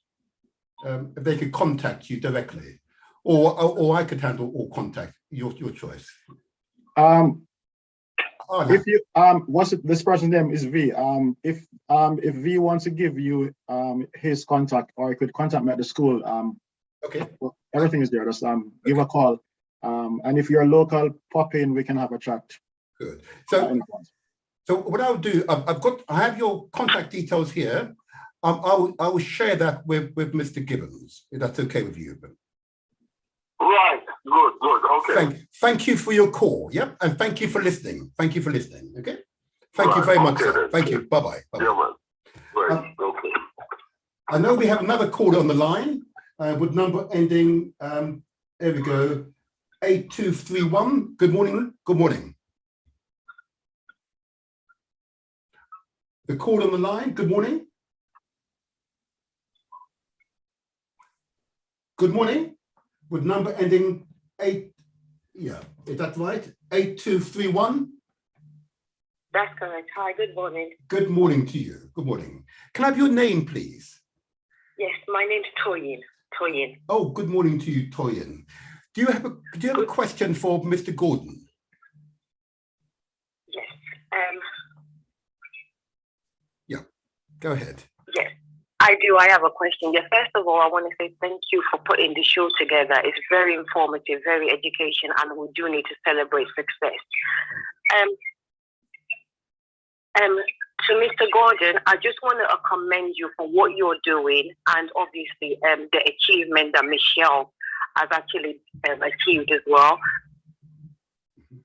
If they could contact you directly, or I could handle all contact. Your choice. If you what's it, this person's name is V. If V wants to give you his contact, or he could contact me at the school. Okay. Well, everything is there. Just give a call. And if you're local, pop in. We can have a chat. Good. So what I'll do, I have your contact details here. I will share that with Mr. Gibbons, if that's okay with you. Right. Good. Okay. Thank you for your call. Yep. And thank you for listening. Okay. Thank you very much, sir. Thank you. Bye-bye. Yeah, man. Right. Okay. I know we have another caller on the line with number ending, there we go, 8231. Good morning. The call on the line, good morning. Good morning, with number ending 8, yeah, is that right? 8231? That's correct. Hi, good morning. Good morning to you, good morning. Can I have your name, please? Yes, my name's Toyin. Oh, good morning to you, Toyin. Do you have a question for Mr. Gordon? Yes. Yeah, go ahead. Yes. I do. I have a question. Yeah, first of all, I want to say thank you for putting the show together. It's very informative, very educational, and we do need to celebrate success. To Mr. Gordon, I just want to commend you for what you're doing, and obviously the achievement that Michelle has actually achieved as well.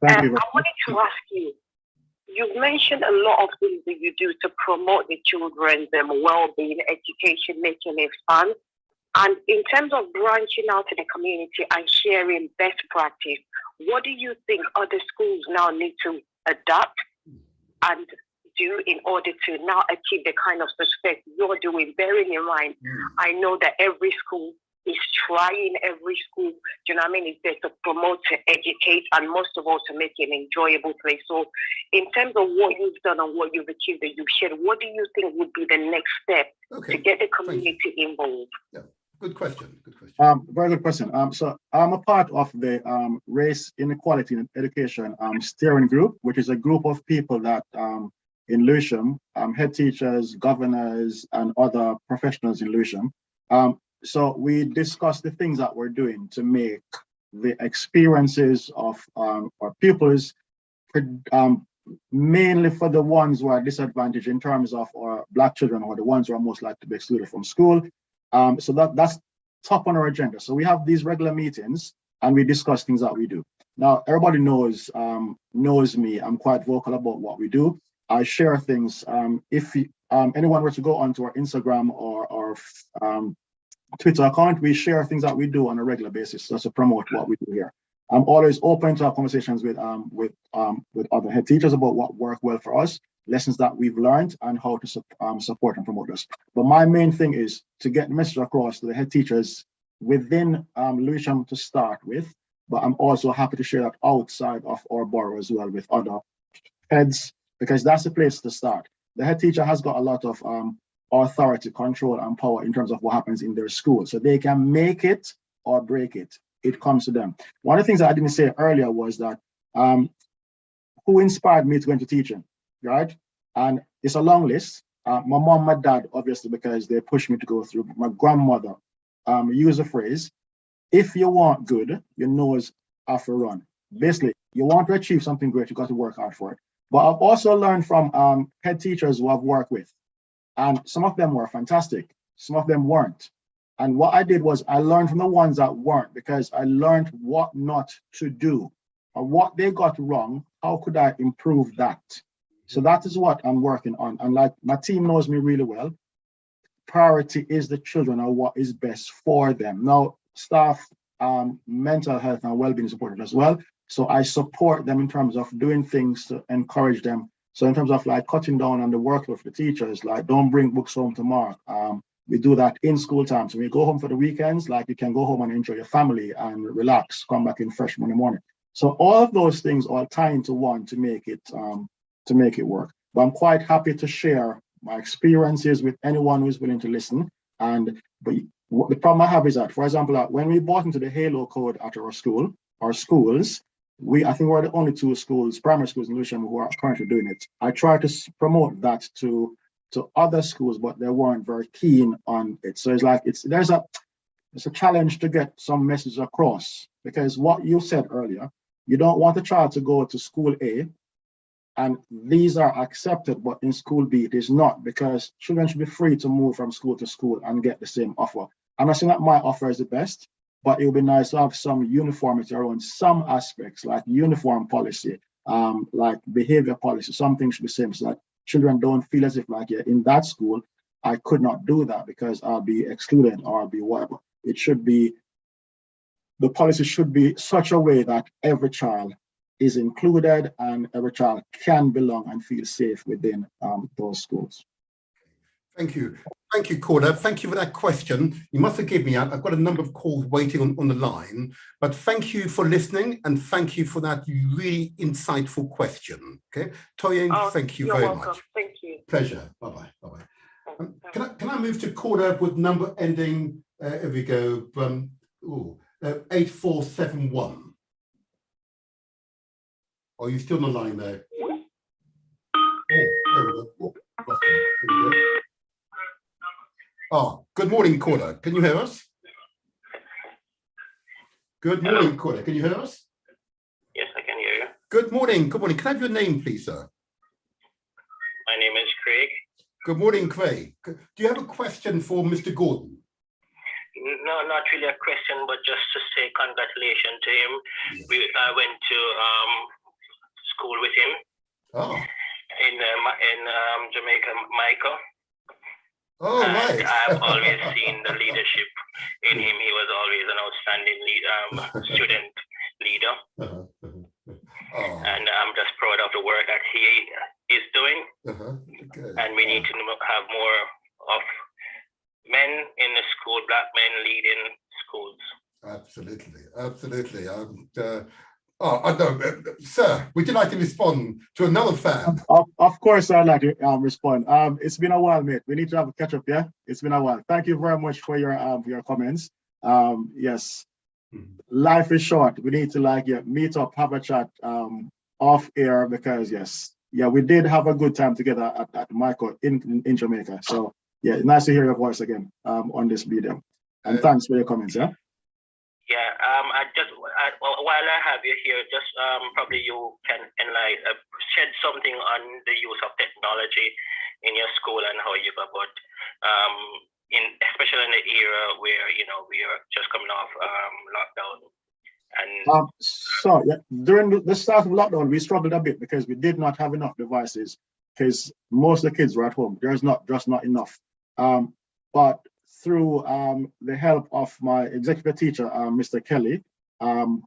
Thank you. I wanted to ask you, you've mentioned a lot of things that you do to promote the children's well-being, education, making it fun. And in terms of branching out to the community and sharing best practice, what do you think other schools now need to adapt and do in order to now achieve the kind of success you're doing? Bearing in mind, I know that every school is trying, every school, do you know what I mean, is there to promote, to educate, and most of all to make it an enjoyable place. So in terms of what you've done and what you've achieved that you've shared, what do you think would be the next step to get the community involved? Yeah, good question. Very good question. So I'm a part of the Race Inequality in Education steering group, which is a group of people that in Lewisham, head teachers, governors, and other professionals in Lewisham. So we discuss the things that we're doing to make the experiences of our pupils, mainly for the ones who are disadvantaged in terms of our Black children, or the ones who are most likely to be excluded from school. So that's top on our agenda. So we have these regular meetings and we discuss things that we do. Now, everybody knows me. I'm quite vocal about what we do. I share things. If anyone were to go onto our Instagram or Twitter account, we share things that we do on a regular basis just to promote what we do here. I'm always open to have conversations with other head teachers about what worked well for us, lessons that we've learned, and how to support and promote us. But my main thing is to get the message across to the head teachers within Lewisham to start with, but I'm also happy to share that outside of our borough as well with other heads, because that's the place to start. The head teacher has got a lot of authority, control, and power in terms of what happens in their school. So they can make it or break it. It comes to them. One of the things that I didn't say earlier was that who inspired me to go into teaching, right? And it's a long list. My mom, my dad, obviously, because they pushed me to go through. My grandmother used the phrase, if you want good, your nose have to run. Basically, you want to achieve something great, you got to work hard for it. But I've also learned from head teachers who I've worked with. And some of them were fantastic. Some of them weren't. And what I did was I learned from the ones that weren't, because I learned what not to do or what they got wrong. How could I improve that? So that is what I'm working on. And like my team knows me really well. Priority is the children and what is best for them. Now, staff, mental health and well-being is supported as well. So I support them in terms of doing things to encourage them. So in terms of like cutting down on the workload for the teachers, like don't bring books home to mark. We do that in school time. So when you go home for the weekends, like you can go home and enjoy your family and relax, come back in fresh Monday morning. So all of those things all tie into one to make it work. But I'm quite happy to share my experiences with anyone who's willing to listen. But the problem I have is that, for example, when we bought into the Halo code at our schools, I think we're the only two schools, primary schools in Lewisham, who are currently doing it. I tried to promote that to other schools, but they weren't very keen on it. So it's like it's a challenge to get some message across, because what you said earlier, you don't want a child to go to school A and these are accepted, but in school B it is not, because children should be free to move from school to school and get the same offer. I'm not saying that my offer is the best, but it would be nice to have some uniformity around some aspects, like uniform policy, like behavior policy. Some things should be same, so that children don't feel as if like, yeah, in that school, I could not do that because I'll be excluded or I'll be whatever. It should be, the policy should be such a way that every child is included and every child can belong and feel safe within those schools. Thank you. Thank you, Corda. Thank you for that question. You must forgive me. I've got a number of calls waiting on the line, but thank you for listening and thank you for that really insightful question. Okay, Toyin, thank you very welcome. much. Thank you. Pleasure. Bye-bye. Bye-bye. Can I move to Corda with number ending, here we go, 8471. Are you still on the line there? Oh, there we go. Oh, lost him. Here we go. Oh, good morning, Corda. Can you hear us? Good morning, Corda. Can you hear us? Yes, I can hear you. Good morning. Good morning. Can I have your name, please, sir? My name is Craig. Good morning, Craig. Do you have a question for Mr. Gordon? No, not really a question, but just to say congratulations to him. Yes. I went to school with him in Jamaica, Michael. Oh, and right. I've always seen the leadership in him. He was always an outstanding student leader. And I'm just proud of the work that he is doing. And we need to have more of men in the school, black men leading schools. Absolutely, absolutely. Sir, would you like to respond to another fan? Of course, I'd like to respond. It's been a while, mate. We need to have a catch up, yeah? It's been a while. Thank you very much for your comments. Yes, life is short. We need to meet up, have a chat off air, because we did have a good time together at Michael in Jamaica. So yeah, nice to hear your voice again on this video. And thanks for your comments, yeah? Yeah, while I have you here, just probably you can shed something on the use of technology in your school and how you go about, especially in the era where we are just coming off lockdown. And during the start of lockdown, we struggled a bit because we did not have enough devices, because most of the kids were at home. There's just not enough. But through the help of my executive teacher, Mr. Kelly,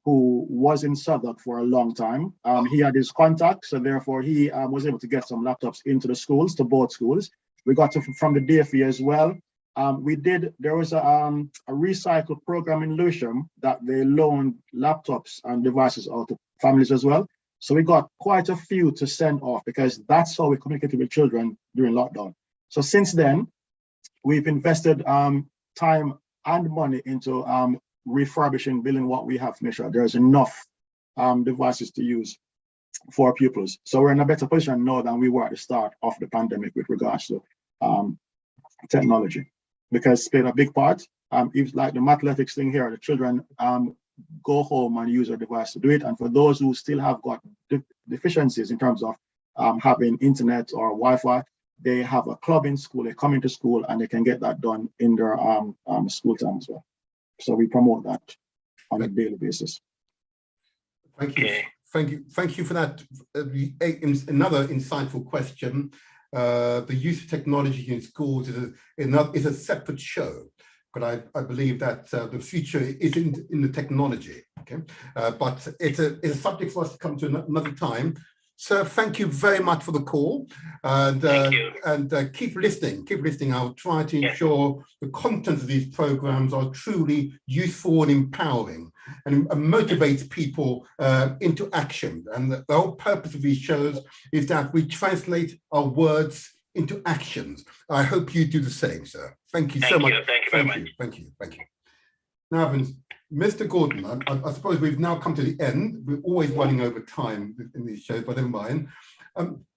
who was in Southwark for a long time. He had his contacts, so therefore he was able to get some laptops into the schools, to both schools. We got from the DFE as well. There was a recycle program in Lewisham that they loaned laptops and devices out to families as well. So we got quite a few to send off, because that's how we communicated with children during lockdown. So since then, we've invested time and money into refurbishing, building what we have to make sure there's enough devices to use for pupils. So we're in a better position now than we were at the start of the pandemic with regards to technology, because it's played a big part. If like the mathletics thing here, the children go home and use a device to do it. And for those who still have got deficiencies in terms of having internet or Wi-Fi, they have a club in school, they come into school and they can get that done in their school time as well. So we promote that on a daily basis. Thank you. Thank you for that. Another insightful question. The use of technology in schools is a separate show, but I believe that the future is in the technology. Okay, but it's a subject for us to come to another time. Sir, thank you very much for the call, and keep listening. Keep listening. I'll try to ensure the content of these programs are truly useful and empowering, and motivates people into action. And the whole purpose of these shows is that we translate our words into actions. I hope you do the same, sir. Thank you so much. Thank you very much. Thank you. Now, Mr. Gordon, I suppose we've now come to the end. We're always running over time in these shows, but never mind.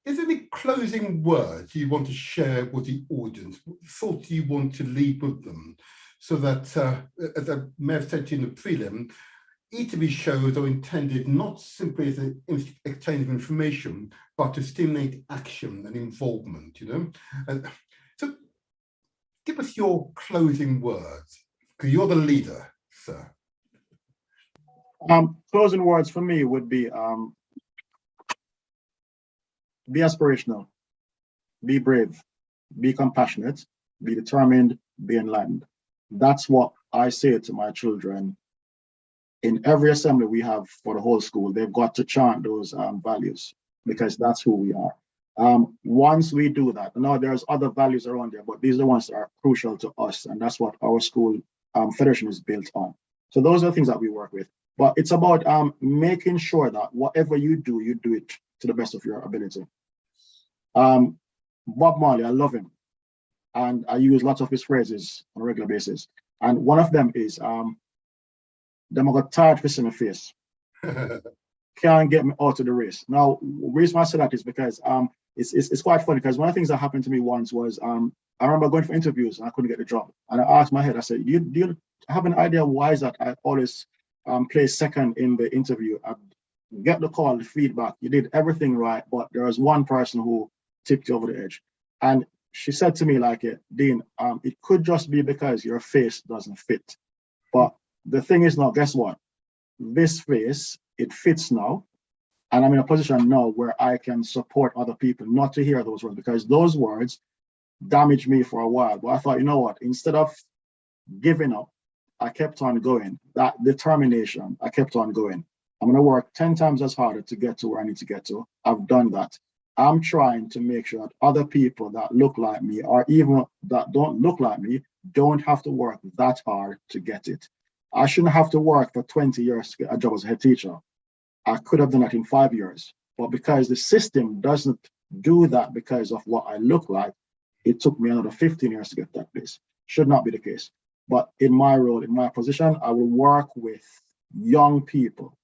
Is there any closing words you want to share with the audience? What thoughts you want to leave with them? So that, as I may have said to you in the prelim, each of these shows are intended not simply as an exchange of information, but to stimulate action and involvement, you know? And so give us your closing words, because you're the leader, sir. Closing words for me would be aspirational, be brave, be compassionate, be determined, be enlightened. That's what I say to my children. In every assembly we have for the whole school, they've got to chant those values, because that's who we are. Once we do that, now there's other values around there, but these are the ones that are crucial to us, and that's what our school federation is built on. So those are the things that we work with. But it's about making sure that whatever you do it to the best of your ability. Bob Marley, I love him, and I use lots of his phrases on a regular basis. And one of them is, them I got tired for seeing my face. Can't get me out of the race. Now, the reason I say that is because it's quite funny, because one of the things that happened to me once was I remember going for interviews and I couldn't get the job. And I asked my head, I said, do you have an idea why is that I always place second in the interview? I get the call, the feedback, you did everything right, but there was one person who tipped you over the edge. And she said to me, like, Dean, it could just be because your face doesn't fit. But the thing is now, guess what? This face, it fits now. And I'm in a position now where I can support other people not to hear those words, because those words damaged me for a while. But I thought, you know what, instead of giving up, I kept on going. That determination, I kept on going. I'm going to work 10 times as harder to get to where I need to get to. I've done that. I'm trying to make sure that other people that look like me, or even that don't look like me, don't have to work that hard to get it. I shouldn't have to work for 20 years to get a job as a head teacher. I could have done that in 5 years. But because the system doesn't do that because of what I look like, it took me another 15 years to get that place. Should not be the case. But in my role, in my position, I will work with young people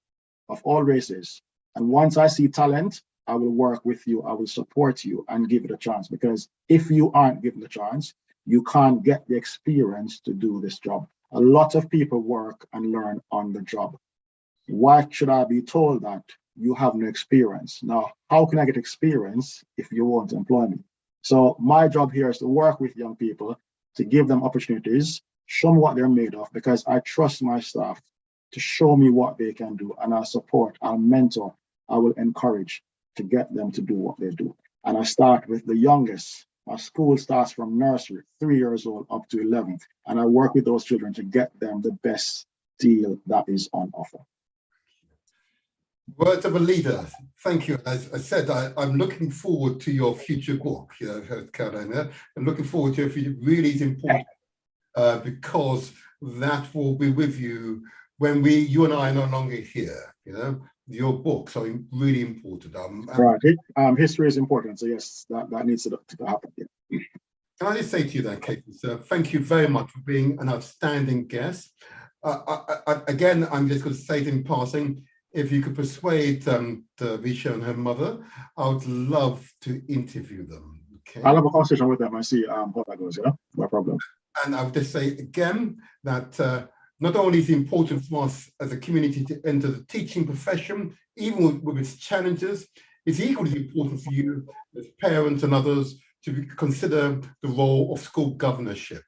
of all races. And once I see talent, I will work with you, I will support you and give it a chance. Because if you aren't given the chance, you can't get the experience to do this job. A lot of people work and learn on the job. Why should I be told that you have no experience? Now, how can I get experience if you won't employ me? So my job here is to work with young people, to give them opportunities, show me what they're made of, because I trust my staff to show me what they can do, and I support, I'll mentor, I will encourage to get them to do what they do. And I start with the youngest. My school starts from nursery, 3 years old up to 11. And I work with those children to get them the best deal that is on offer. Words of a leader. Thank you. As I said, I'm looking forward to your future book, Carolina. I'm looking forward to it. It really is important because that will be with you when you and I are no longer here. Your books are really important. Right. History is important. So yes, that needs to happen. Yeah. Can I just say to you then, Katie, sir, thank you very much for being an outstanding guest. Again, I'm just going to say it in passing, if you could persuade Visha and her mother, I would love to interview them. Okay. I'll have a conversation with them and see how that goes. Yeah, no problem. And I would just say again that not only is it important for us as a community to enter the teaching profession, even with its challenges, it's equally important for you as parents and others to consider the role of school governorship,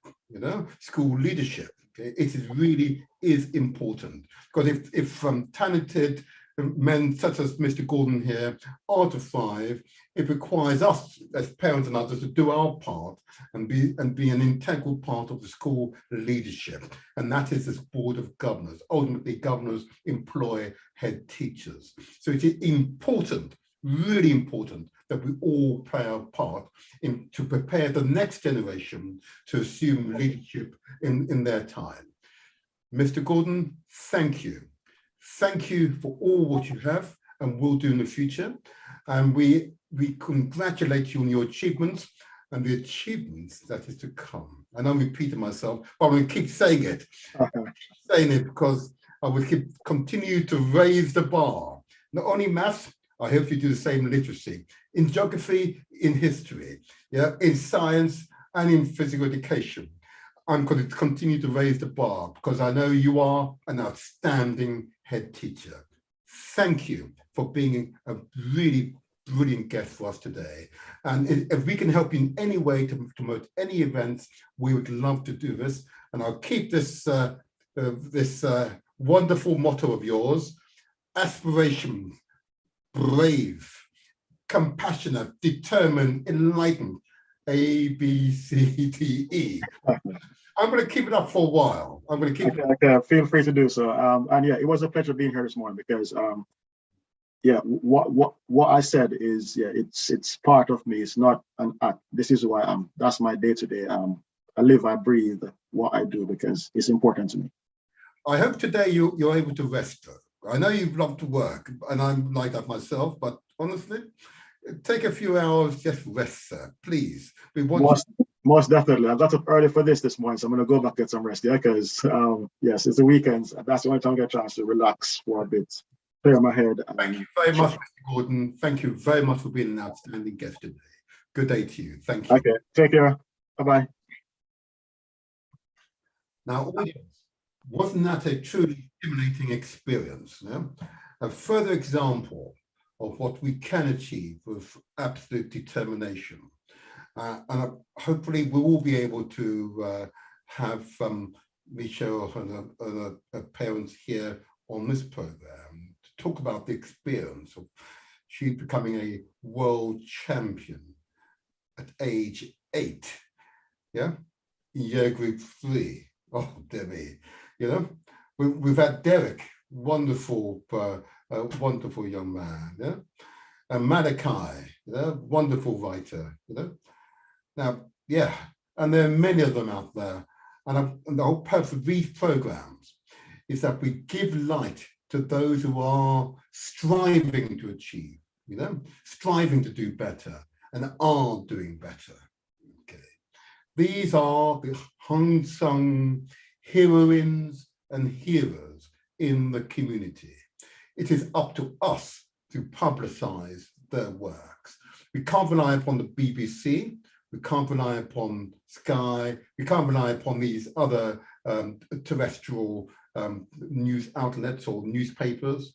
school leadership. Okay? It really is important, because if talented men such as Mr. Gordon here are to thrive, it requires us as parents and others to do our part and be an integral part of the school leadership. And that is this board of governors. Ultimately, governors employ head teachers. So it is important, really important, that we all play our part to prepare the next generation to assume leadership in their time. Mr. Gordon, thank you. Thank you for all what you have and will do in the future. And we congratulate you on your achievements and the achievements that is to come. And I'm repeating myself, but I'm going to keep saying it. Saying it because I will continue to raise the bar. Not only maths, I hope you do the same in literacy, in geography, in history, in science and in physical education. I'm going to continue to raise the bar because I know you are an outstanding head teacher. Thank you for being a really brilliant guest for us today. And if we can help you in any way to promote any events, we would love to do this. And I'll keep this, wonderful motto of yours: aspiration, brave, compassionate, determined, enlightened, A, B, C, D, E. I'm going to keep it up for a while. I'm going to keep it up. Okay, feel free to do so. And yeah, it was a pleasure being here this morning because yeah, what I said is, yeah, it's part of me. It's not an act. This is why that's my day to day. I live, I breathe what I do because it's important to me. I hope today you're able to rest though. I know you love to work and I'm like that myself, but honestly, take a few hours, just rest, sir, please. We want most definitely. I got up early for this morning, so I'm going to go back and get some rest, yeah, because yes, it's the weekends. That's the only time I get a chance to relax for a bit, clear my head. Thank you very much, Mr. Gordon. Thank you very much for being an outstanding guest today. Good day to you. Thank you. Okay, take care. Bye-bye. Now, audience, wasn't that a truly stimulating experience? Yeah? A further example of what we can achieve with absolute determination. And hopefully we will be able to have Michelle and her parents here on this program to talk about the experience of she becoming a world champion at age 8, yeah, year group 3. Oh, Debbie, you know, we've had Derek, wonderful young man, yeah, and Malachi, wonderful writer, Now, yeah, and there are many of them out there. And the whole purpose of these programs is that we give light to those who are striving to achieve, striving to do better and are doing better. Okay. These are the unsung heroines and heroes in the community. It is up to us to publicize their works. We can't rely upon the BBC. We can't rely upon Sky. We can't rely upon these other terrestrial news outlets or newspapers.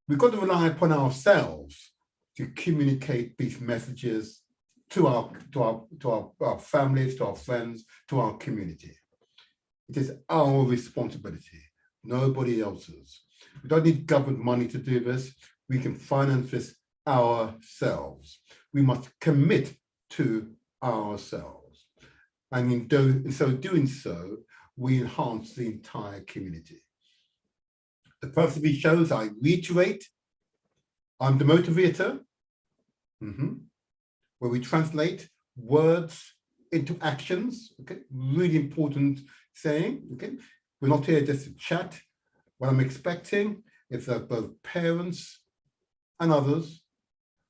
We've got to rely upon ourselves to communicate these messages to our families, to our friends, to our community. It is our responsibility, nobody else's. We don't need government money to do this. We can finance this ourselves. We must commit to ourselves. And in doing so, we enhance the entire community. The purpose of these shows, I reiterate, I'm the motivator, where we translate words into actions, okay? Really important saying, okay? We're not here just to chat. What I'm expecting is that both parents and others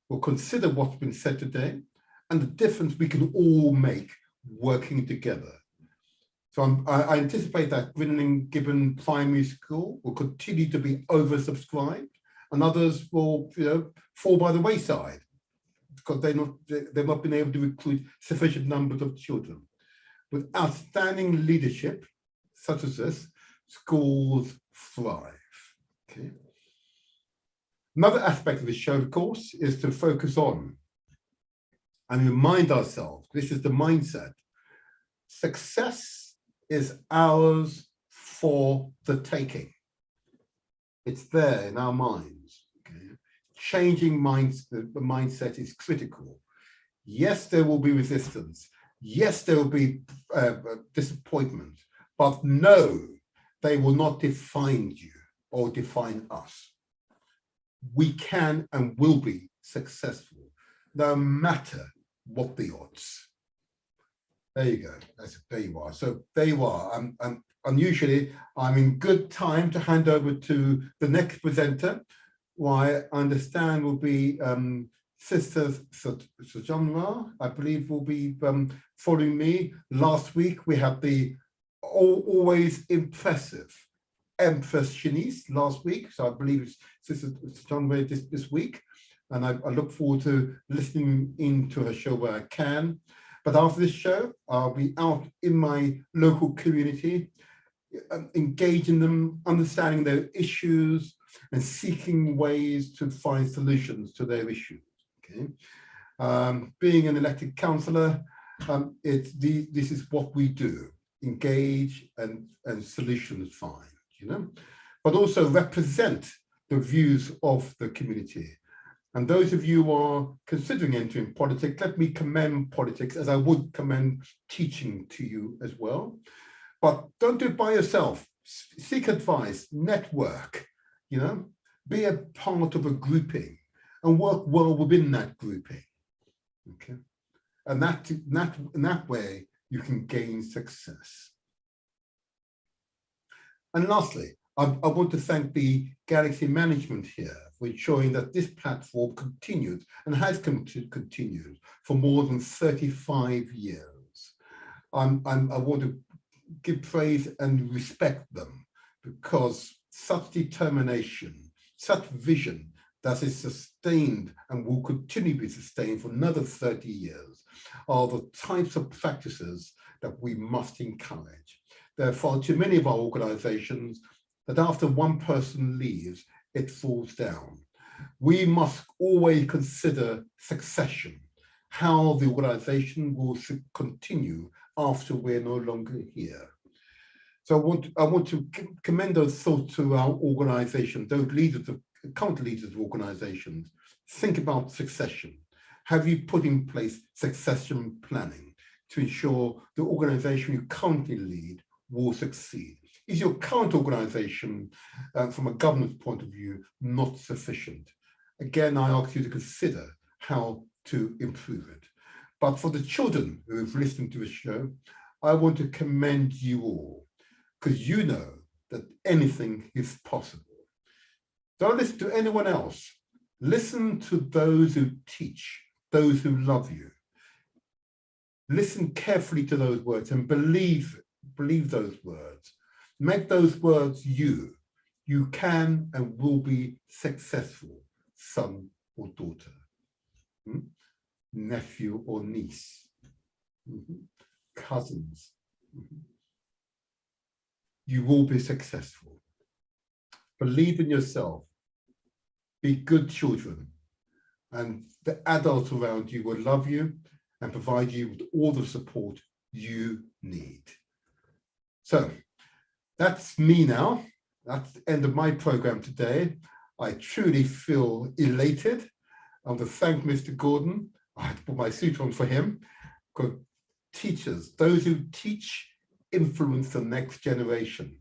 will consider what's been said today and the difference we can all make working together. So I anticipate that Grinning Gibbon Primary School will continue to be oversubscribed, and others will, fall by the wayside because they've not been able to recruit sufficient numbers of children. With outstanding leadership, such as this, schools thrive. Okay. Another aspect of the show, of course, is to focus on and remind ourselves, this is the mindset, success is ours for the taking. It's there in our minds. Okay? Changing the mindset is critical. Yes, there will be resistance. Yes, there will be disappointment, but no, they will not define you or define us. We can and will be successful, no matter what the odds. There you go. There you are. So there you are. Unusually, I'm in good time to hand over to the next presenter, who I understand will be Sister Sojanra, I believe, will be following me. Last week, we had the always impressive Empress Shanice last week. So I believe it's Sister Sojanra this week. And I look forward to listening into her show where I can. But after this show, I'll be out in my local community, engaging them, understanding their issues, and seeking ways to find solutions to their issues. Okay, being an elected councillor, this is what we do: engage and solutions find. You know, but also represent the views of the community. And those of you who are considering entering politics, let me commend politics as I would commend teaching to you as well. But don't do it by yourself. Seek advice, network, you know, be a part of a grouping and work well within that grouping. Okay. And in that way, you can gain success. And lastly, I want to thank the Galaxy management here for ensuring that this platform continued and has continued for more than 35 years. I want to give praise and respect them, because such determination, such vision that is sustained and will continue to be sustained for another 30 years are the types of practices that we must encourage. There are far too many of our organizations that after one person leaves, it falls down. We must always consider succession, how the organization will continue after we're no longer here. So I want to commend those thoughts to our organization, those leaders, current leaders of organizations. Think about succession. Have you put in place succession planning to ensure the organization you currently lead will succeed? Is your current organization, from a governance point of view, not sufficient? Again, I ask you to consider how to improve it. But for the children who have listened to the show, I want to commend you all, because you know that anything is possible. Don't listen to anyone else. Listen to those who teach, those who love you. Listen carefully to those words and believe those words. Make those words you. You can and will be successful, son or daughter, nephew or niece, cousins. You will be successful. Believe in yourself. Be good children, and the adults around you will love you and provide you with all the support you need. So that's me now. That's the end of my program today. I truly feel elated. I want to thank Mr. Gordon. I had to put my suit on for him. Because teachers, those who teach, influence the next generation.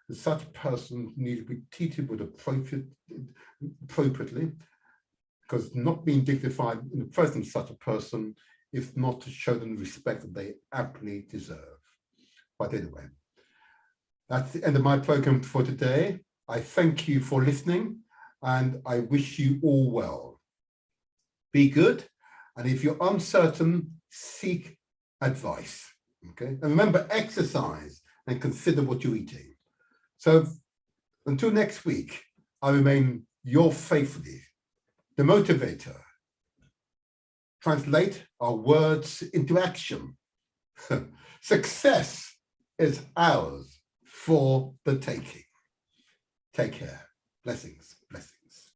And such persons need to be treated with appropriately, because not being dignified in the presence of such a person is not to show them the respect that they aptly deserve. But anyway, that's the end of my program for today. I thank you for listening, and I wish you all well. Be good, and if you're uncertain, seek advice. Okay, and remember, exercise and consider what you're eating. So until next week, I remain your faithfully, the motivator. Translate our words into action. Success is ours for the taking. Take care. Blessings.